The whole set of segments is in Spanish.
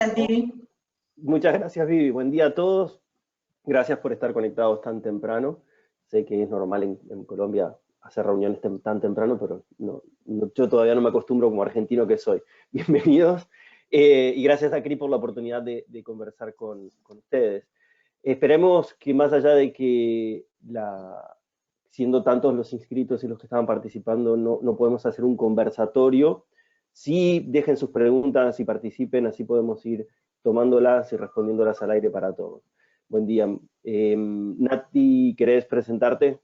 Vivi. Muchas gracias, Vivi. Buen día a todos. Gracias por estar conectados tan temprano. Sé que es normal en Colombia hacer reuniones tan temprano, pero yo todavía no me acostumbro como argentino que soy. Bienvenidos. Y gracias a Cris por la oportunidad de conversar con ustedes. Esperemos que más allá de que siendo tantos los inscritos y los que estaban participando, no podemos hacer un conversatorio. Sí, dejen sus preguntas y participen, así podemos ir tomándolas y respondiéndolas al aire para todos. Buen día. Nati, ¿querés presentarte?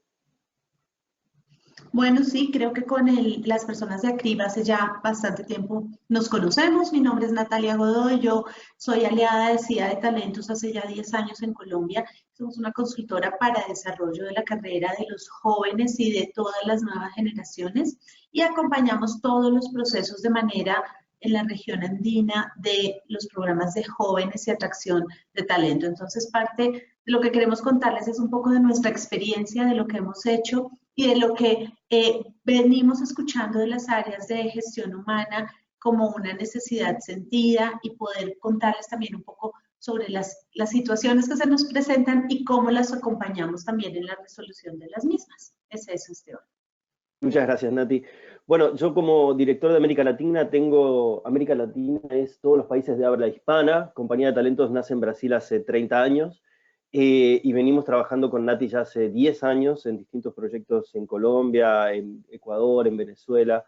Bueno, sí, creo que con las personas de Acriba hace ya bastante tiempo nos conocemos. Mi nombre es Natalia Godoy, yo soy aliada de CIA de Talentos hace ya 10 años en Colombia. Somos una consultora para desarrollo de la carrera de los jóvenes y de todas las nuevas generaciones y acompañamos todos los procesos de manera en la región andina de los programas de jóvenes y atracción de talento. Entonces, parte de lo que queremos contarles es un poco de nuestra experiencia, de lo que hemos hecho y de lo que venimos escuchando de las áreas de gestión humana como una necesidad sentida y poder contarles también un poco sobre las situaciones que se nos presentan y cómo las acompañamos también en la resolución de las mismas. Es eso, Esteban. Muchas gracias, Nati. Bueno, yo como director de América Latina América Latina es todos los países de habla hispana. Compañía de Talentos nace en Brasil hace 30 años. Y venimos trabajando con Nati ya hace 10 años en distintos proyectos en Colombia, en Ecuador, en Venezuela,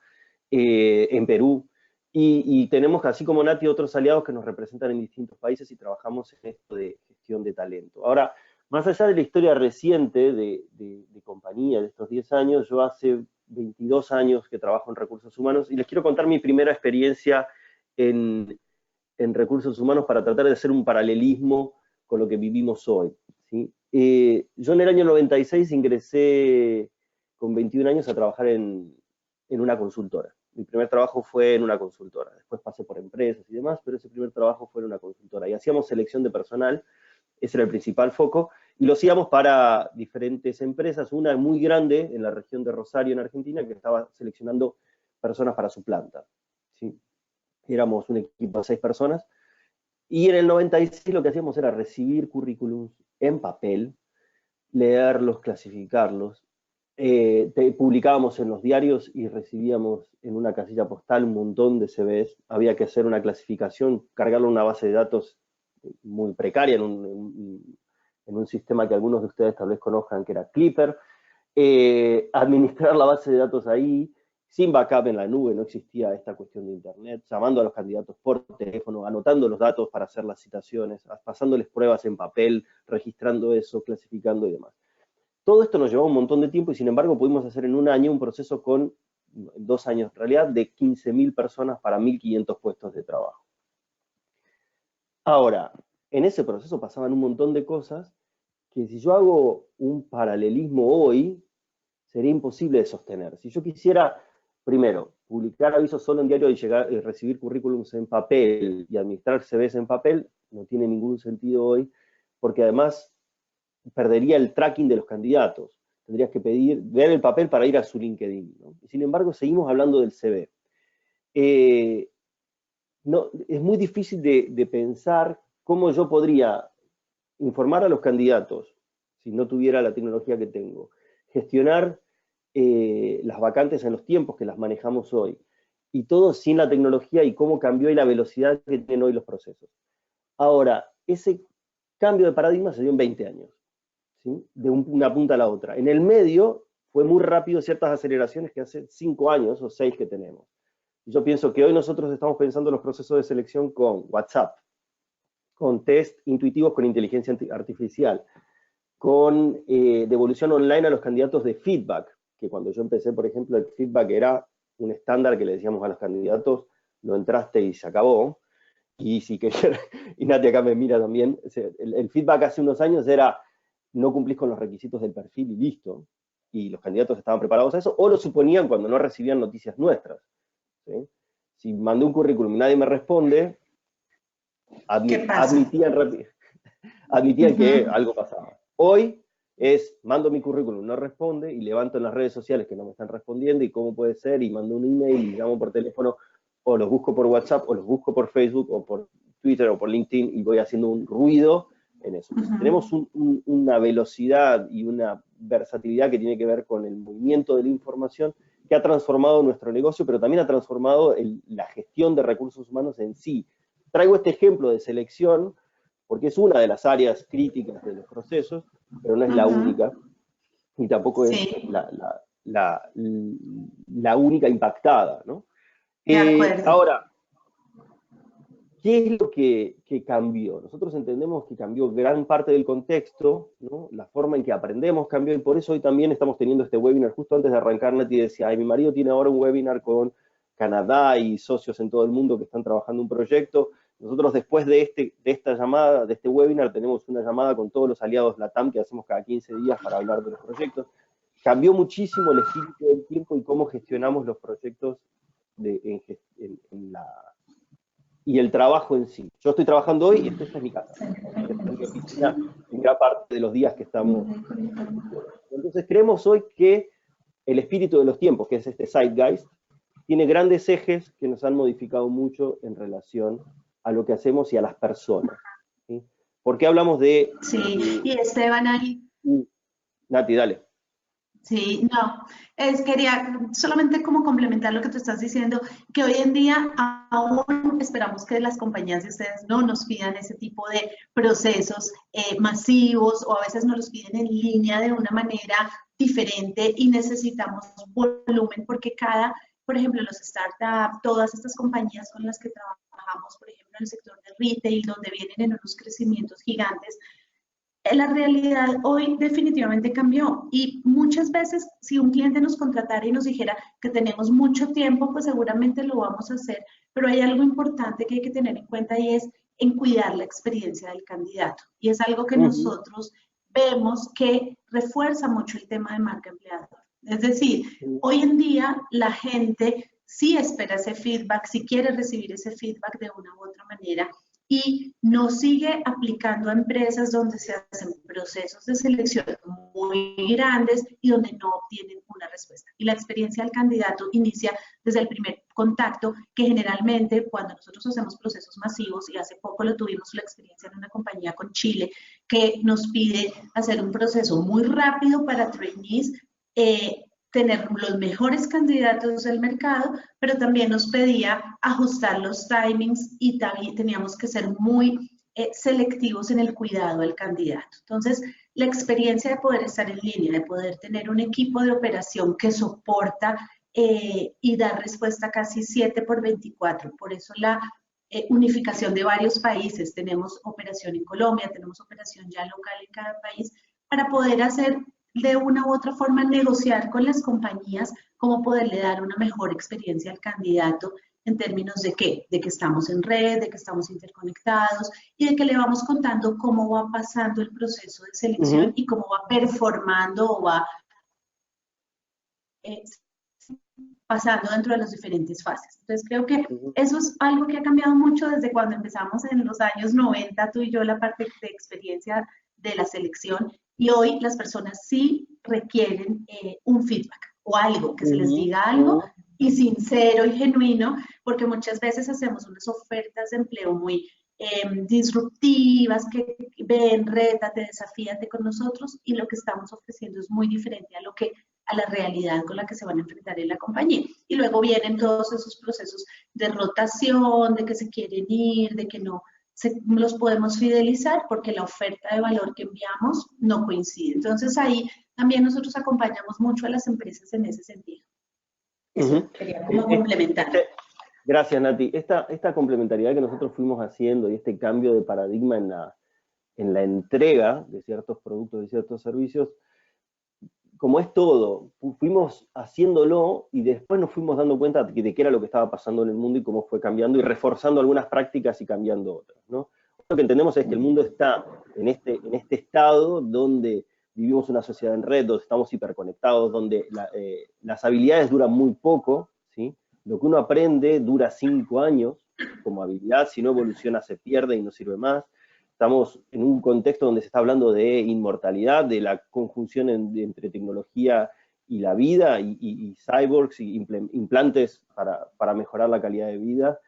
en Perú. Y tenemos, así como Nati, otros aliados que nos representan en distintos países y trabajamos en esto de gestión de talento. Ahora, más allá de la historia reciente de compañía de estos 10 años, yo hace 22 años que trabajo en recursos humanos y les quiero contar mi primera experiencia en recursos humanos para tratar de hacer un paralelismo con lo que vivimos hoy, ¿sí? Yo en el año 96 ingresé con 21 años a trabajar en una consultora. Mi primer trabajo fue en una consultora. Después pasé por empresas y demás, pero ese primer trabajo fue en una consultora. Y hacíamos selección de personal, ese era el principal foco, y lo hacíamos para diferentes empresas, una muy grande en la región de Rosario, en Argentina, que estaba seleccionando personas para su planta, ¿sí? Éramos un equipo de 6 personas, y en el 96 lo que hacíamos era recibir currículums en papel, leerlos, clasificarlos, publicábamos en los diarios y recibíamos en una casilla postal un montón de CVs, había que hacer una clasificación, cargarlo en una base de datos muy precaria, en un sistema que algunos de ustedes tal vez conozcan, que era Clipper, administrar la base de datos ahí, sin backup en la nube, no existía esta cuestión de internet, llamando a los candidatos por teléfono, anotando los datos para hacer las citaciones, pasándoles pruebas en papel, registrando eso, clasificando y demás. Todo esto nos llevó un montón de tiempo y sin embargo pudimos hacer en un año un proceso con, 2 años en realidad, de 15.000 personas para 1.500 puestos de trabajo. Ahora, en ese proceso pasaban un montón de cosas que si yo hago un paralelismo hoy, sería imposible de sostener. Si yo quisiera, primero, publicar avisos solo en diario y recibir currículums en papel y administrar CVs en papel, no tiene ningún sentido hoy, porque además perdería el tracking de los candidatos. Tendrías que ver el papel para ir a su LinkedIn, ¿no? Y sin embargo, seguimos hablando del CV. No, es muy difícil de pensar cómo yo podría informar a los candidatos si no tuviera la tecnología que tengo, gestionar las vacantes en los tiempos que las manejamos hoy, y todo sin la tecnología y cómo cambió y la velocidad que tienen hoy los procesos. Ahora, ese cambio de paradigma se dio en 20 años, ¿sí? De una punta a la otra. En el medio fue muy rápido ciertas aceleraciones que hace 5 años o 6 que tenemos. Yo pienso que hoy nosotros estamos pensando en los procesos de selección con WhatsApp, con test intuitivos con inteligencia artificial, con devolución online a los candidatos de feedback, que cuando yo empecé, por ejemplo, el feedback era un estándar que le decíamos a los candidatos, no entraste y se acabó, y si querés, y Nati acá me mira también, el feedback hace unos años era, no cumplís con los requisitos del perfil y listo, y los candidatos estaban preparados a eso, o lo suponían cuando no recibían noticias nuestras, ¿sí? Si mandé un currículum y nadie me responde, admitían que algo pasaba. Hoy es, mando mi currículum, no responde, y levanto en las redes sociales que no me están respondiendo, y cómo puede ser, y mando un email, y llamo por teléfono, o los busco por WhatsApp, o los busco por Facebook, o por Twitter o por LinkedIn y voy haciendo un ruido en eso. Tenemos una velocidad y una versatilidad que tiene que ver con el movimiento de la información que ha transformado nuestro negocio, pero también ha transformado la gestión de recursos humanos en sí. Traigo este ejemplo de selección porque es una de las áreas críticas de los procesos, pero no es la única, y tampoco es Sí, la única impactada, ¿no? de acuerdo. Ahora, ¿qué es lo que cambió? Nosotros entendemos que cambió gran parte del contexto, ¿no? La forma en que aprendemos cambió, y por eso hoy también estamos teniendo este webinar. Justo antes de arrancar, Nati decía, ay, mi marido tiene ahora un webinar con Canadá y socios en todo el mundo que están trabajando un proyecto. Nosotros después de esta llamada, de este webinar, tenemos una llamada con todos los aliados LATAM que hacemos cada 15 días para hablar de los proyectos. Cambió muchísimo el espíritu del tiempo y cómo gestionamos los proyectos y el trabajo en sí. Yo estoy trabajando hoy y esta es mi casa. Esta es mi oficina en gran parte de los días que estamos. Entonces creemos hoy que el espíritu de los tiempos, que es este zeitgeist, tiene grandes ejes que nos han modificado mucho en relación a lo que hacemos y a las personas, ¿sí? ¿Por qué hablamos de... Sí, y Esteban ahí. Nati, dale. Sí, no, quería solamente como complementar lo que tú estás diciendo, que hoy en día aún esperamos que las compañías de ustedes no nos pidan ese tipo de procesos masivos o a veces nos los piden en línea de una manera diferente y necesitamos volumen porque por ejemplo, los startups, todas estas compañías con las que trabajamos, por ejemplo, en el sector de retail, donde vienen en unos crecimientos gigantes, la realidad hoy definitivamente cambió y muchas veces si un cliente nos contratara y nos dijera que tenemos mucho tiempo, pues seguramente lo vamos a hacer, pero hay algo importante que hay que tener en cuenta y es en cuidar la experiencia del candidato. Y es algo que nosotros vemos que refuerza mucho el tema de marca empleador. Es decir, hoy en día la gente sí espera ese feedback, sí quiere recibir ese feedback de una u otra manera y no sigue aplicando a empresas donde se hacen procesos de selección muy grandes y donde no obtienen una respuesta. Y la experiencia del candidato inicia desde el primer contacto, que generalmente cuando nosotros hacemos procesos masivos, y hace poco lo tuvimos la experiencia en una compañía con Chile, que nos pide hacer un proceso muy rápido para trainees, tener los mejores candidatos del mercado, pero también nos pedía ajustar los timings y también teníamos que ser muy selectivos en el cuidado del candidato. Entonces, la experiencia de poder estar en línea, de poder tener un equipo de operación que soporta y dar respuesta casi 7x24. Por eso la unificación de varios países. Tenemos operación en Colombia, tenemos operación ya local en cada país, para poder hacer de una u otra forma negociar con las compañías cómo poderle dar una mejor experiencia al candidato en términos de qué, de que estamos en red, de que estamos interconectados y de que le vamos contando cómo va pasando el proceso de selección y cómo va performando o va pasando dentro de las diferentes fases. Entonces creo que eso es algo que ha cambiado mucho desde cuando empezamos en los años 90, tú y yo, la parte de experiencia de la selección, y hoy las personas sí requieren un feedback o algo, que se les diga algo y sincero y genuino, porque muchas veces hacemos unas ofertas de empleo muy disruptivas, que ven, rétate, desafíate con nosotros, y lo que estamos ofreciendo es muy diferente a la realidad con la que se van a enfrentar en la compañía. Y luego vienen todos esos procesos de rotación, de que se quieren ir, de que no los podemos fidelizar porque la oferta de valor que enviamos no coincide. Entonces ahí también nosotros acompañamos mucho a las empresas en ese sentido. Eso sería como complementar. Gracias, Nati. Esta complementariedad que nosotros fuimos haciendo y este cambio de paradigma en la entrega de ciertos productos y ciertos servicios, como es todo, fuimos haciéndolo y después nos fuimos dando cuenta de qué era lo que estaba pasando en el mundo y cómo fue cambiando y reforzando algunas prácticas y cambiando otras, ¿no? Lo que entendemos es que el mundo está en este estado donde vivimos una sociedad en red, donde estamos hiperconectados, donde las habilidades duran muy poco, ¿sí? Lo que uno aprende dura 5 años como habilidad, si no evoluciona se pierde y no sirve más. Estamos en un contexto donde se está hablando de inmortalidad, de la conjunción entre tecnología y la vida, y cyborgs y implantes para mejorar la calidad de vida.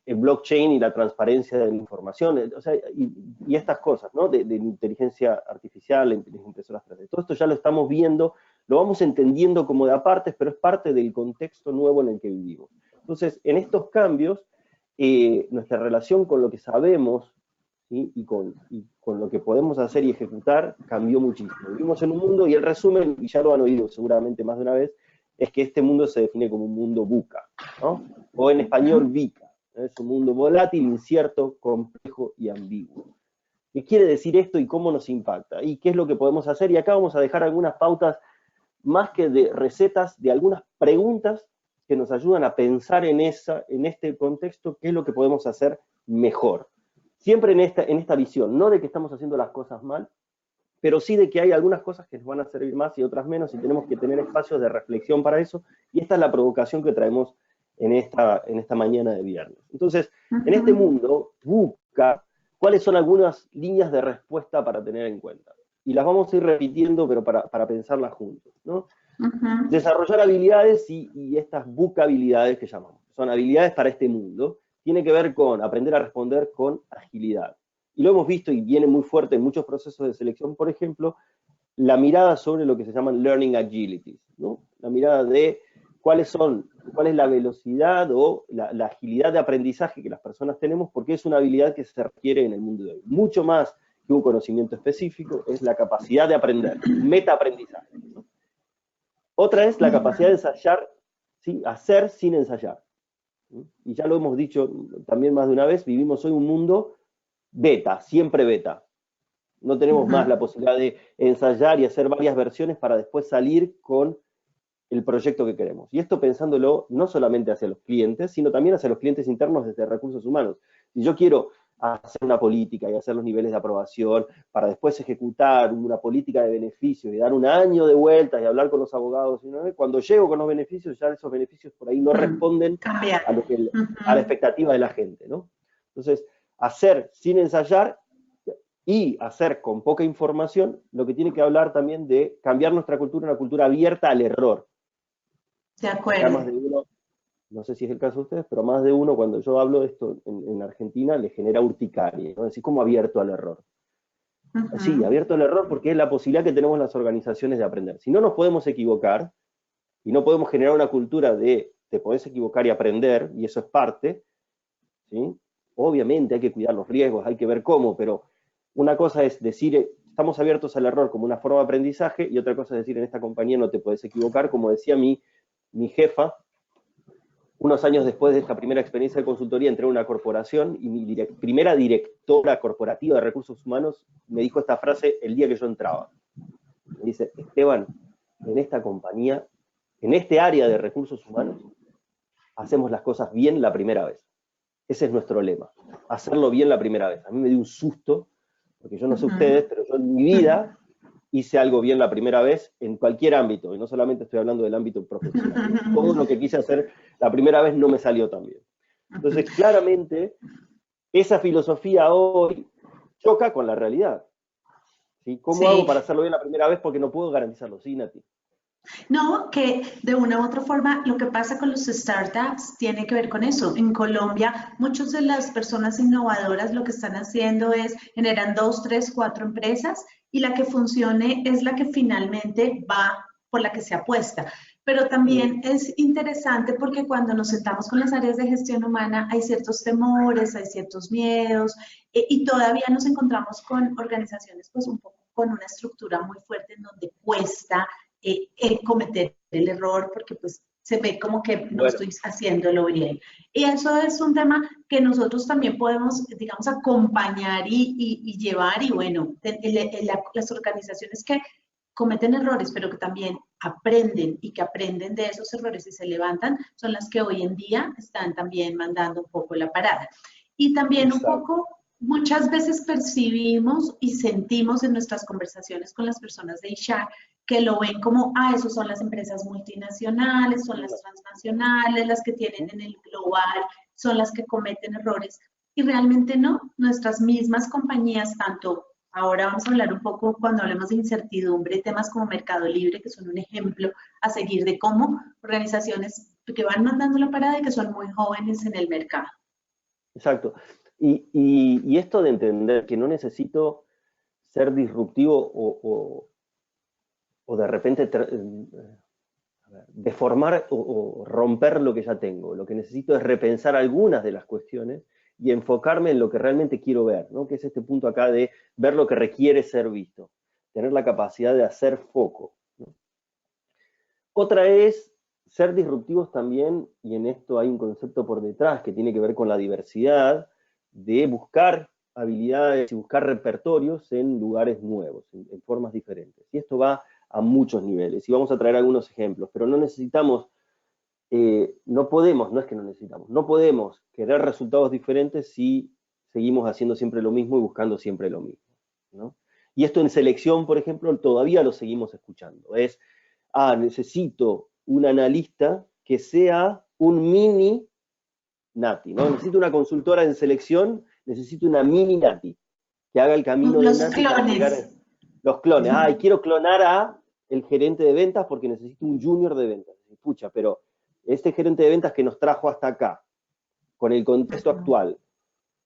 el blockchain y la transparencia de la información, o sea, y estas cosas, ¿no? De inteligencia artificial, de impresoras 3D. Todo esto ya lo estamos viendo, lo vamos entendiendo como de apartes, pero es parte del contexto nuevo en el que vivimos. Entonces, en estos cambios, nuestra relación con lo que sabemos, ¿sí? y con lo que podemos hacer y ejecutar cambió muchísimo. Vivimos en un mundo, y el resumen, y ya lo han oído seguramente más de una vez, es que este mundo se define como un mundo VUCA, ¿no? O en español VICA. Es un mundo volátil, incierto, complejo y ambiguo. ¿Qué quiere decir esto y cómo nos impacta? ¿Y qué es lo que podemos hacer? Y acá vamos a dejar algunas pautas, más que de recetas, de algunas preguntas que nos ayudan a pensar en este contexto, qué es lo que podemos hacer mejor. Siempre en esta visión, no de que estamos haciendo las cosas mal, pero sí de que hay algunas cosas que nos van a servir más y otras menos, y tenemos que tener espacios de reflexión para eso, y esta es la provocación que traemos en esta mañana de viernes. Entonces, en este mundo, busca cuáles son algunas líneas de respuesta para tener en cuenta. Y las vamos a ir repitiendo, pero para pensarlas juntos, ¿no? Desarrollar habilidades y estas bucabilidades que llamamos. Son habilidades para este mundo. Tiene que ver con aprender a responder con agilidad. Y lo hemos visto y viene muy fuerte en muchos procesos de selección, por ejemplo, la mirada sobre lo que se llaman learning agilities, ¿no? La mirada de cuál es la velocidad o la agilidad de aprendizaje que las personas tenemos, porque es una habilidad que se requiere en el mundo de hoy. Mucho más que un conocimiento específico, es la capacidad de aprender, metaaprendizaje, ¿no? Otra es la capacidad de ensayar, ¿sí? Hacer sin ensayar, ¿no? Y ya lo hemos dicho también más de una vez, vivimos hoy un mundo beta, siempre beta. No tenemos más la posibilidad de ensayar y hacer varias versiones para después salir con el proyecto que queremos. Y esto pensándolo no solamente hacia los clientes, sino también hacia los clientes internos desde recursos humanos. Si yo quiero hacer una política y hacer los niveles de aprobación para después ejecutar una política de beneficios y dar un año de vueltas y hablar con los abogados, cuando llego con los beneficios, ya esos beneficios por ahí no responden a la expectativa de la gente, ¿no? Entonces, hacer sin ensayar y hacer con poca información, lo que tiene que hablar también de cambiar nuestra cultura, una cultura abierta al error. De acuerdo. Más de uno, no sé si es el caso de ustedes, pero más de uno cuando yo hablo de esto en Argentina le genera urticaria, ¿no? Decir, ¿cómo abierto al error? Sí, abierto al error porque es la posibilidad que tenemos las organizaciones de aprender. Si no nos podemos equivocar, y no podemos generar una cultura de te podés equivocar y aprender, y eso es parte, ¿sí? Obviamente hay que cuidar los riesgos, hay que ver cómo, pero una cosa es decir, estamos abiertos al error como una forma de aprendizaje, y otra cosa es decir, en esta compañía no te podés equivocar, como decía mi jefa, unos años después de esta primera experiencia de consultoría, entré en una corporación, y mi primera directora corporativa de recursos humanos me dijo esta frase el día que yo entraba. Me dice, Esteban, en esta compañía, en este área de recursos humanos, hacemos las cosas bien la primera vez. Ese es nuestro lema, hacerlo bien la primera vez. A mí me dio un susto, porque yo no sé ustedes, pero yo en mi vida hice algo bien la primera vez en cualquier ámbito, y no solamente estoy hablando del ámbito profesional. Todo lo que quise hacer la primera vez no me salió tan bien. Entonces, claramente, esa filosofía hoy choca con la realidad. ¿Sí? ¿Cómo hago para hacerlo bien la primera vez? Porque no puedo garantizarlo. Sí, Nati. No, que de una u otra forma lo que pasa con los startups tiene que ver con eso. En Colombia, muchas de las personas innovadoras lo que están haciendo es generan 2, 3, 4 empresas, y la que funcione es la que finalmente va por la que se apuesta. Pero también es interesante porque cuando nos sentamos con las áreas de gestión humana hay ciertos temores, hay ciertos miedos, y todavía nos encontramos con organizaciones pues un poco con una estructura muy fuerte en donde cuesta cometer el error porque pues se ve como que no estoy haciéndolo bien. Y eso es un tema que nosotros también podemos, digamos, acompañar y llevar, y bueno, las organizaciones que cometen errores, pero que también aprenden y que aprenden de esos errores y se levantan, son las que hoy en día están también mandando un poco la parada. Y también un poco, muchas veces percibimos y sentimos en nuestras conversaciones con las personas de HR que lo ven como, esos son las empresas multinacionales, son las transnacionales, las que tienen en el global, son las que cometen errores. Y realmente no, nuestras mismas compañías, tanto, ahora vamos a hablar un poco cuando hablemos de incertidumbre, temas como Mercado Libre, que son un ejemplo a seguir de cómo organizaciones que van mandando la parada y que son muy jóvenes en el mercado. exacto. Y esto de entender que no necesito ser disruptivo o de repente deformar o romper lo que ya tengo. Lo que necesito es repensar algunas de las cuestiones y enfocarme en lo que realmente quiero ver, ¿no? Que es este punto acá de ver lo que requiere ser visto, tener la capacidad de hacer foco, ¿no? Otra es ser disruptivos también, y en esto hay un concepto por detrás que tiene que ver con la diversidad, de buscar habilidades y buscar repertorios en lugares nuevos, en formas diferentes. Y esto va a muchos niveles. Y vamos a traer algunos ejemplos, pero no necesitamos, no podemos, no es que no necesitamos, no podemos querer resultados diferentes si seguimos haciendo siempre lo mismo y buscando siempre lo mismo, ¿no? Y esto en selección, por ejemplo, todavía lo seguimos escuchando. Es, necesito un analista que sea un mini Nati, ¿no? Necesito una consultora en selección, necesito una mini Nati, que haga el camino de Los Nati para llegar a clones. los clones. Y quiero clonar a el gerente de ventas porque necesito un junior de ventas. Pucha, pero este gerente de ventas que nos trajo hasta acá, con el contexto actual,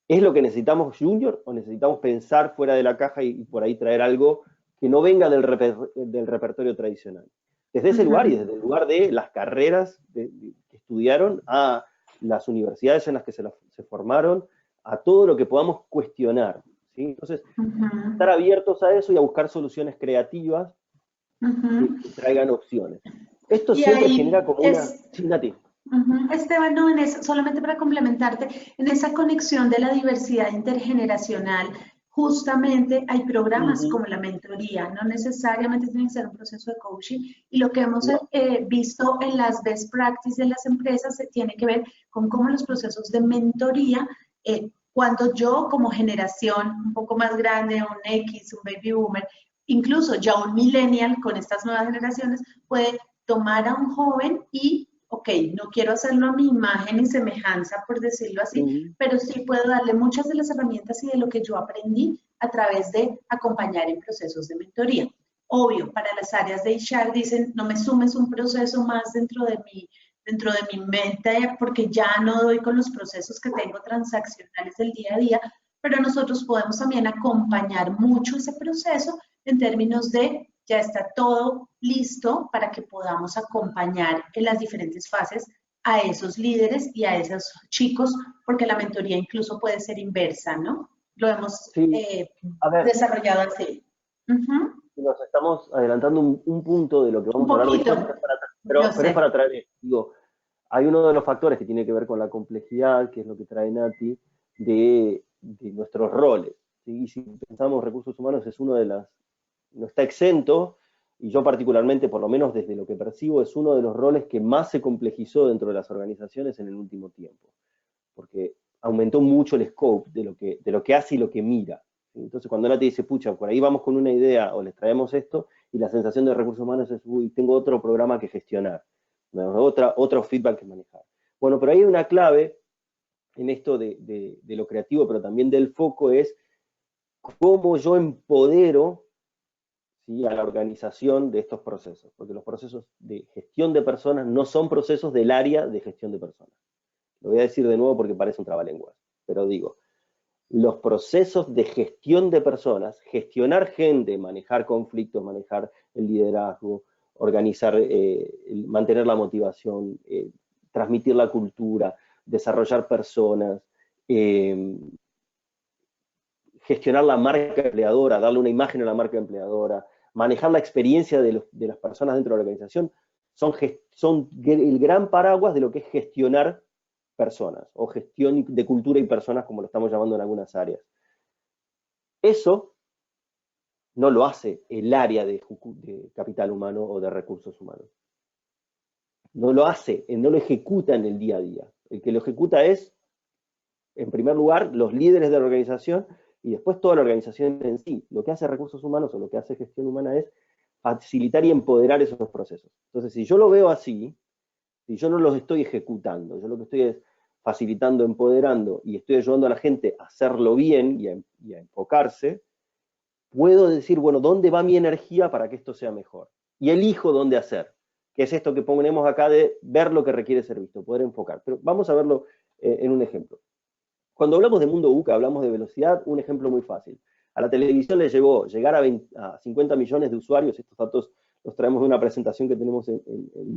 ¿es lo que necesitamos junior o necesitamos pensar fuera de la caja y por ahí traer algo que no venga del repertorio tradicional? Desde ese lugar y desde el lugar de las carreras que estudiaron, a las universidades en las que se formaron, a todo lo que podamos cuestionar, ¿sí? Entonces, estar abiertos a eso y a buscar soluciones creativas que traigan opciones. Esto Y siempre genera ahí como una... es, Sí, Nati. Esteban, no, solamente para complementarte, en esa conexión de la diversidad intergeneracional, justamente hay programas como la mentoría, no necesariamente tiene que ser un proceso de coaching, y lo que hemos No. visto en las best practices de las empresas se tiene que ver con cómo los procesos de mentoría, cuando yo como generación un poco más grande, un X, un baby boomer, incluso ya un millennial con estas nuevas generaciones, puede tomar a un joven y ok, no quiero hacerlo a mi imagen y semejanza, por decirlo así, pero sí puedo darle muchas de las herramientas y de lo que yo aprendí a través de acompañar en procesos de mentoría. Obvio, para las áreas de HR dicen, no me sumes un proceso más dentro de mi mente, porque ya no doy con los procesos que tengo transaccionales del día a día, pero nosotros podemos también acompañar mucho ese proceso en términos de ya está todo listo para que podamos acompañar en las diferentes fases a esos líderes y a esos chicos, porque la mentoría incluso puede ser inversa, ¿no? Lo hemos Sí, a ver, desarrollado así. nos estamos adelantando un punto de lo que Un vamos a hablar poquito, después, yo pero es sé. para traer, digo, hay uno de los factores que tiene que ver con la complejidad, que es lo que trae Nati, de nuestros roles, ¿sí? Y si pensamos recursos humanos es uno de las, no está exento, y yo particularmente, por lo menos desde lo que percibo, es uno de los roles que más se complejizó dentro de las organizaciones en el último tiempo, porque aumentó mucho el scope de lo que hace y lo que mira. Entonces, cuando Nati dice, pucha, por ahí vamos con una idea o les traemos esto, y la sensación de recursos humanos es, uy, tengo otro programa que gestionar, otro feedback que manejar. Bueno, pero hay una clave en esto de lo creativo, pero también del foco, es cómo yo empodero, ¿sí?, a la organización de estos procesos, porque los procesos de gestión de personas no son procesos del área de gestión de personas. Lo voy a decir de nuevo porque parece un trabalenguas, pero digo, los procesos de gestión de personas, gestionar gente, manejar conflictos, manejar el liderazgo, organizar, mantener la motivación, transmitir la cultura, desarrollar personas, gestionar la marca empleadora, darle una imagen a la marca empleadora, manejar la experiencia de las personas dentro de la organización, son el gran paraguas de lo que es gestionar personas, o gestión de cultura y personas, como lo estamos llamando en algunas áreas. Eso no lo hace el área de capital humano o de recursos humanos. No lo hace, no lo ejecuta en el día a día. El que lo ejecuta es, en primer lugar, los líderes de la organización y después toda la organización en sí. Lo que hace recursos humanos o lo que hace gestión humana es facilitar y empoderar esos procesos. Entonces, si yo lo veo así, si yo no los estoy ejecutando, yo lo que estoy es facilitando, empoderando y estoy ayudando a la gente a hacerlo bien y a enfocarse, puedo decir, bueno, ¿dónde va mi energía para que esto sea mejor? Y elijo dónde hacer, que es esto que ponemos acá de ver lo que requiere ser visto, poder enfocar. Pero vamos a verlo en un ejemplo. Cuando hablamos de mundo VUCA, hablamos de velocidad, un ejemplo muy fácil. A la televisión le llevó llegar a 50 millones de usuarios, estos datos los traemos de una presentación que tenemos en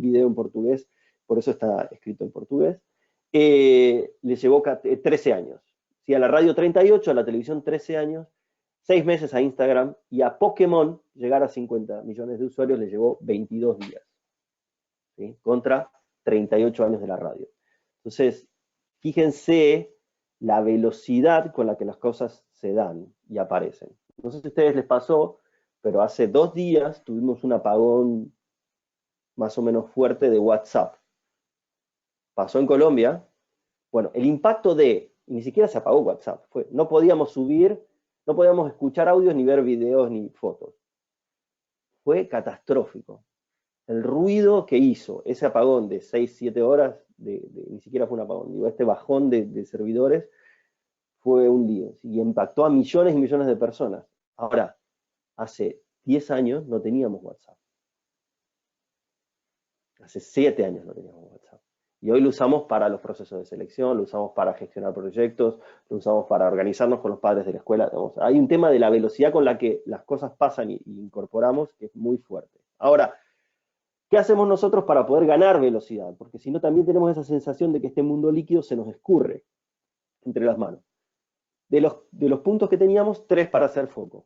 video en portugués, por eso está escrito en portugués, le llevó 13 años. ¿Sí? A la radio 38, a la televisión 13 años, 6 meses a Instagram, y a Pokémon llegar a 50 millones de usuarios le llevó 22 días. ¿Sí? Contra 38 años de la radio. Entonces, fíjense la velocidad con la que las cosas se dan y aparecen. No sé si a ustedes les pasó, pero hace 2 días tuvimos un apagón más o menos fuerte de WhatsApp. Pasó en Colombia. Bueno, el impacto ni siquiera se apagó WhatsApp, no podíamos subir, no podíamos escuchar audios, ni ver videos, ni fotos. Fue catastrófico. El ruido que hizo ese apagón de 6, 7 horas, ni siquiera fue un apagón, digo, este bajón de servidores, fue un lío, y impactó a millones y millones de personas. Ahora, hace 10 años no teníamos WhatsApp. Hace 7 años no teníamos WhatsApp. Y hoy lo usamos para los procesos de selección, lo usamos para gestionar proyectos, lo usamos para organizarnos con los padres de la escuela. Hay un tema de la velocidad con la que las cosas pasan y incorporamos que es muy fuerte. Ahora, ¿qué hacemos nosotros para poder ganar velocidad? Porque si no, también tenemos esa sensación de que este mundo líquido se nos escurre entre las manos. De los puntos que teníamos, 3 para hacer foco.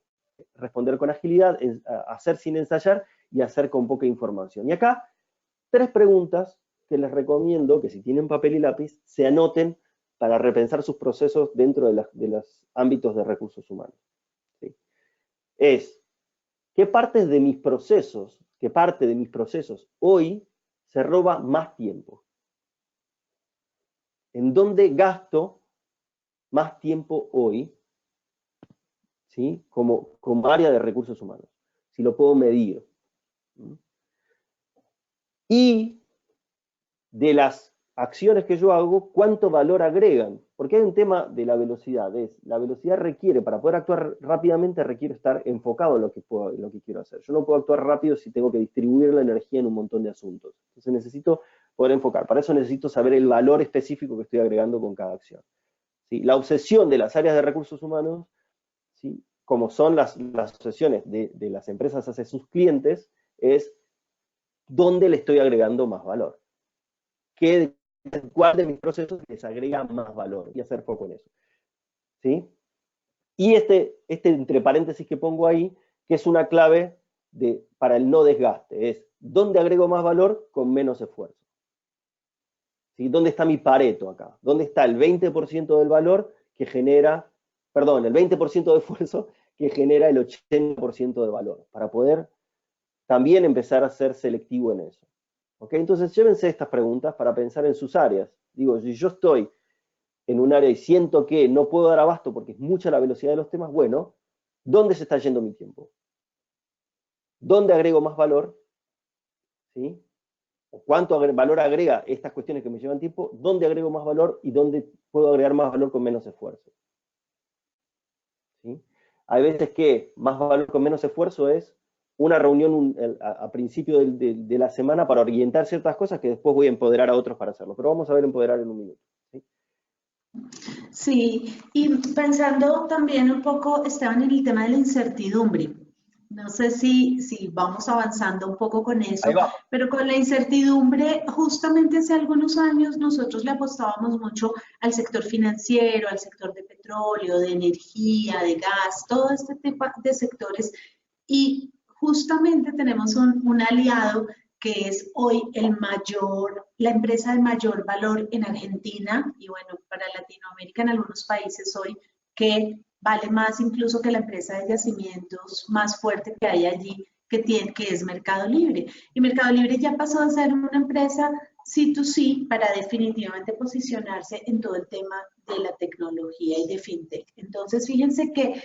Responder con agilidad, hacer sin ensayar y hacer con poca información. Y acá, 3 preguntas que les recomiendo que si tienen papel y lápiz, se anoten para repensar sus procesos dentro de los ámbitos de recursos humanos. ¿Sí? ¿Qué parte de mis procesos hoy se roba más tiempo? ¿En dónde gasto más tiempo hoy? ¿Sí? Como área de recursos humanos. Si lo puedo medir. Y de las acciones que yo hago, ¿cuánto valor agregan? Porque hay un tema de la velocidad. La velocidad requiere, para poder actuar rápidamente, requiere estar enfocado en lo que quiero hacer. Yo no puedo actuar rápido si tengo que distribuir la energía en un montón de asuntos. Entonces necesito poder enfocar. Para eso necesito saber el valor específico que estoy agregando con cada acción. ¿Sí? La obsesión de las áreas de recursos humanos, ¿sí? Como son las obsesiones de las empresas hacia sus clientes, es dónde le estoy agregando más valor. ¿Cuál de mis procesos les agrega más valor? Y hacer foco en eso. ¿Sí? Y este entre paréntesis que pongo ahí, que es una clave para el no desgaste, es ¿dónde agrego más valor con menos esfuerzo? ¿Sí? ¿Dónde está mi Pareto acá? ¿Dónde está el 20% del valor que genera, perdón, el 20% de esfuerzo que genera el 80% de valor? Para poder también empezar a ser selectivo en eso. ¿Okay? Entonces, llévense estas preguntas para pensar en sus áreas. Digo, si yo estoy en un área y siento que no puedo dar abasto porque es mucha la velocidad de los temas, bueno, ¿dónde se está yendo mi tiempo? ¿Dónde agrego más valor? ¿Sí? ¿O cuánto valor agrega estas cuestiones que me llevan tiempo? ¿Dónde agrego más valor y dónde puedo agregar más valor con menos esfuerzo? ¿Sí? Hay veces que más valor con menos esfuerzo es una reunión a principio de la semana para orientar ciertas cosas que después voy a empoderar a otros para hacerlo. Pero vamos a ver empoderar en un minuto. ¿Sí? Sí, y pensando también un poco, Esteban, en el tema de la incertidumbre. No sé si vamos avanzando un poco con Ahí eso, va. pero con la incertidumbre, justamente hace algunos años nosotros le apostábamos mucho al sector financiero, al sector de petróleo, de energía, de gas, todo este tipo de sectores. Y justamente tenemos un aliado que es hoy la empresa de mayor valor en Argentina y bueno, para Latinoamérica en algunos países hoy, que vale más incluso que la empresa de yacimientos más fuerte que hay allí, que es Mercado Libre. Y Mercado Libre ya pasó a ser una empresa C2C para definitivamente posicionarse en todo el tema de la tecnología y de fintech. Entonces, fíjense que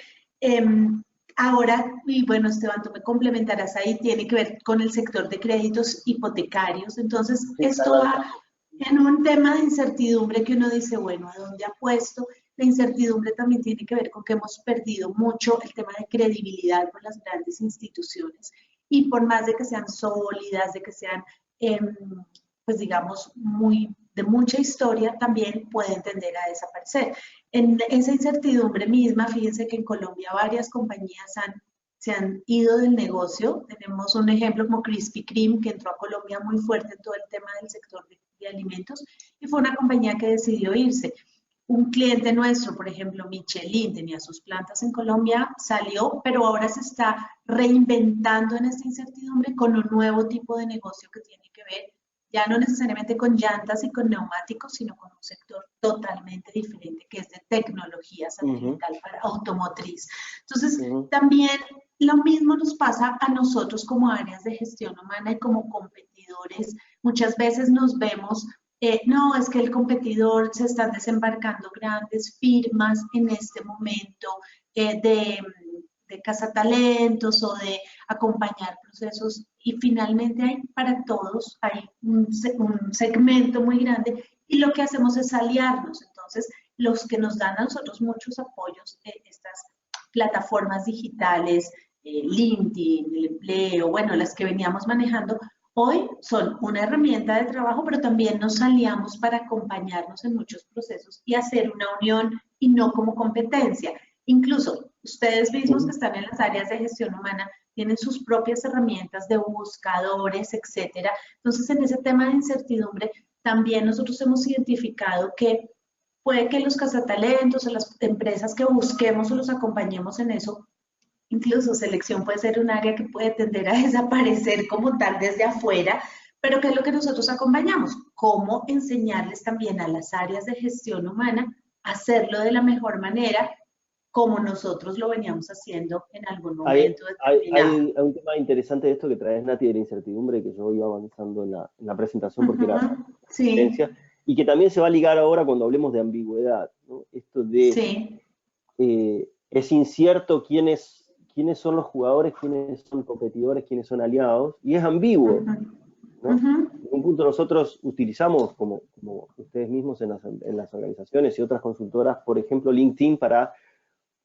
ahora, y bueno, Esteban, tú me complementarás ahí, tiene que ver con el sector de créditos hipotecarios. Entonces, Sí, esto va en un tema de incertidumbre que uno dice, bueno, ¿a dónde apuesto? La incertidumbre también tiene que ver con que hemos perdido mucho el tema de credibilidad con las grandes instituciones. Y por más de que sean sólidas, de que sean, pues digamos, de mucha historia, también pueden tender a desaparecer. En esa incertidumbre misma, fíjense que en Colombia varias compañías se han ido del negocio. Tenemos un ejemplo como Krispy Kreme, que entró a Colombia muy fuerte en todo el tema del sector de alimentos, y fue una compañía que decidió irse. Un cliente nuestro, por ejemplo, Michelin, tenía sus plantas en Colombia, salió, pero ahora se está reinventando en esta incertidumbre con un nuevo tipo de negocio que tiene que ver ya no necesariamente con llantas y con neumáticos, sino con un sector totalmente diferente, que es de tecnología satelital para automotriz. Entonces, también lo mismo nos pasa a nosotros como áreas de gestión humana y como competidores. Muchas veces nos vemos, no, es que el competidor se están desembarcando grandes firmas en este momento de cazatalentos o de acompañar procesos y finalmente hay para todos, hay un segmento muy grande y lo que hacemos es aliarnos. Entonces, los que nos dan a nosotros muchos apoyos, estas plataformas digitales, LinkedIn, el empleo, bueno, las que veníamos manejando, hoy son una herramienta de trabajo, pero también nos aliamos para acompañarnos en muchos procesos y hacer una unión y no como competencia. Incluso ustedes mismos que están en las áreas de gestión humana tienen sus propias herramientas de buscadores, etcétera. Entonces, en ese tema de incertidumbre, también nosotros hemos identificado que puede que los cazatalentos o las empresas que busquemos o los acompañemos en eso, incluso selección puede ser un área que puede tender a desaparecer como tal desde afuera, pero ¿qué es lo que nosotros acompañamos? ¿Cómo enseñarles también a las áreas de gestión humana a hacerlo de la mejor manera como nosotros lo veníamos haciendo en algún momento determinado? Hay un tema interesante de esto que traes, Nati, de la incertidumbre, que yo iba avanzando en la presentación porque era Sí, y que también se va a ligar ahora cuando hablemos de ambigüedad, ¿no? Esto de sí. es incierto quiénes son los jugadores, quiénes son competidores, quiénes son aliados, y es ambiguo, ¿no? En un punto nosotros utilizamos, como ustedes mismos en las organizaciones y otras consultoras, por ejemplo, LinkedIn para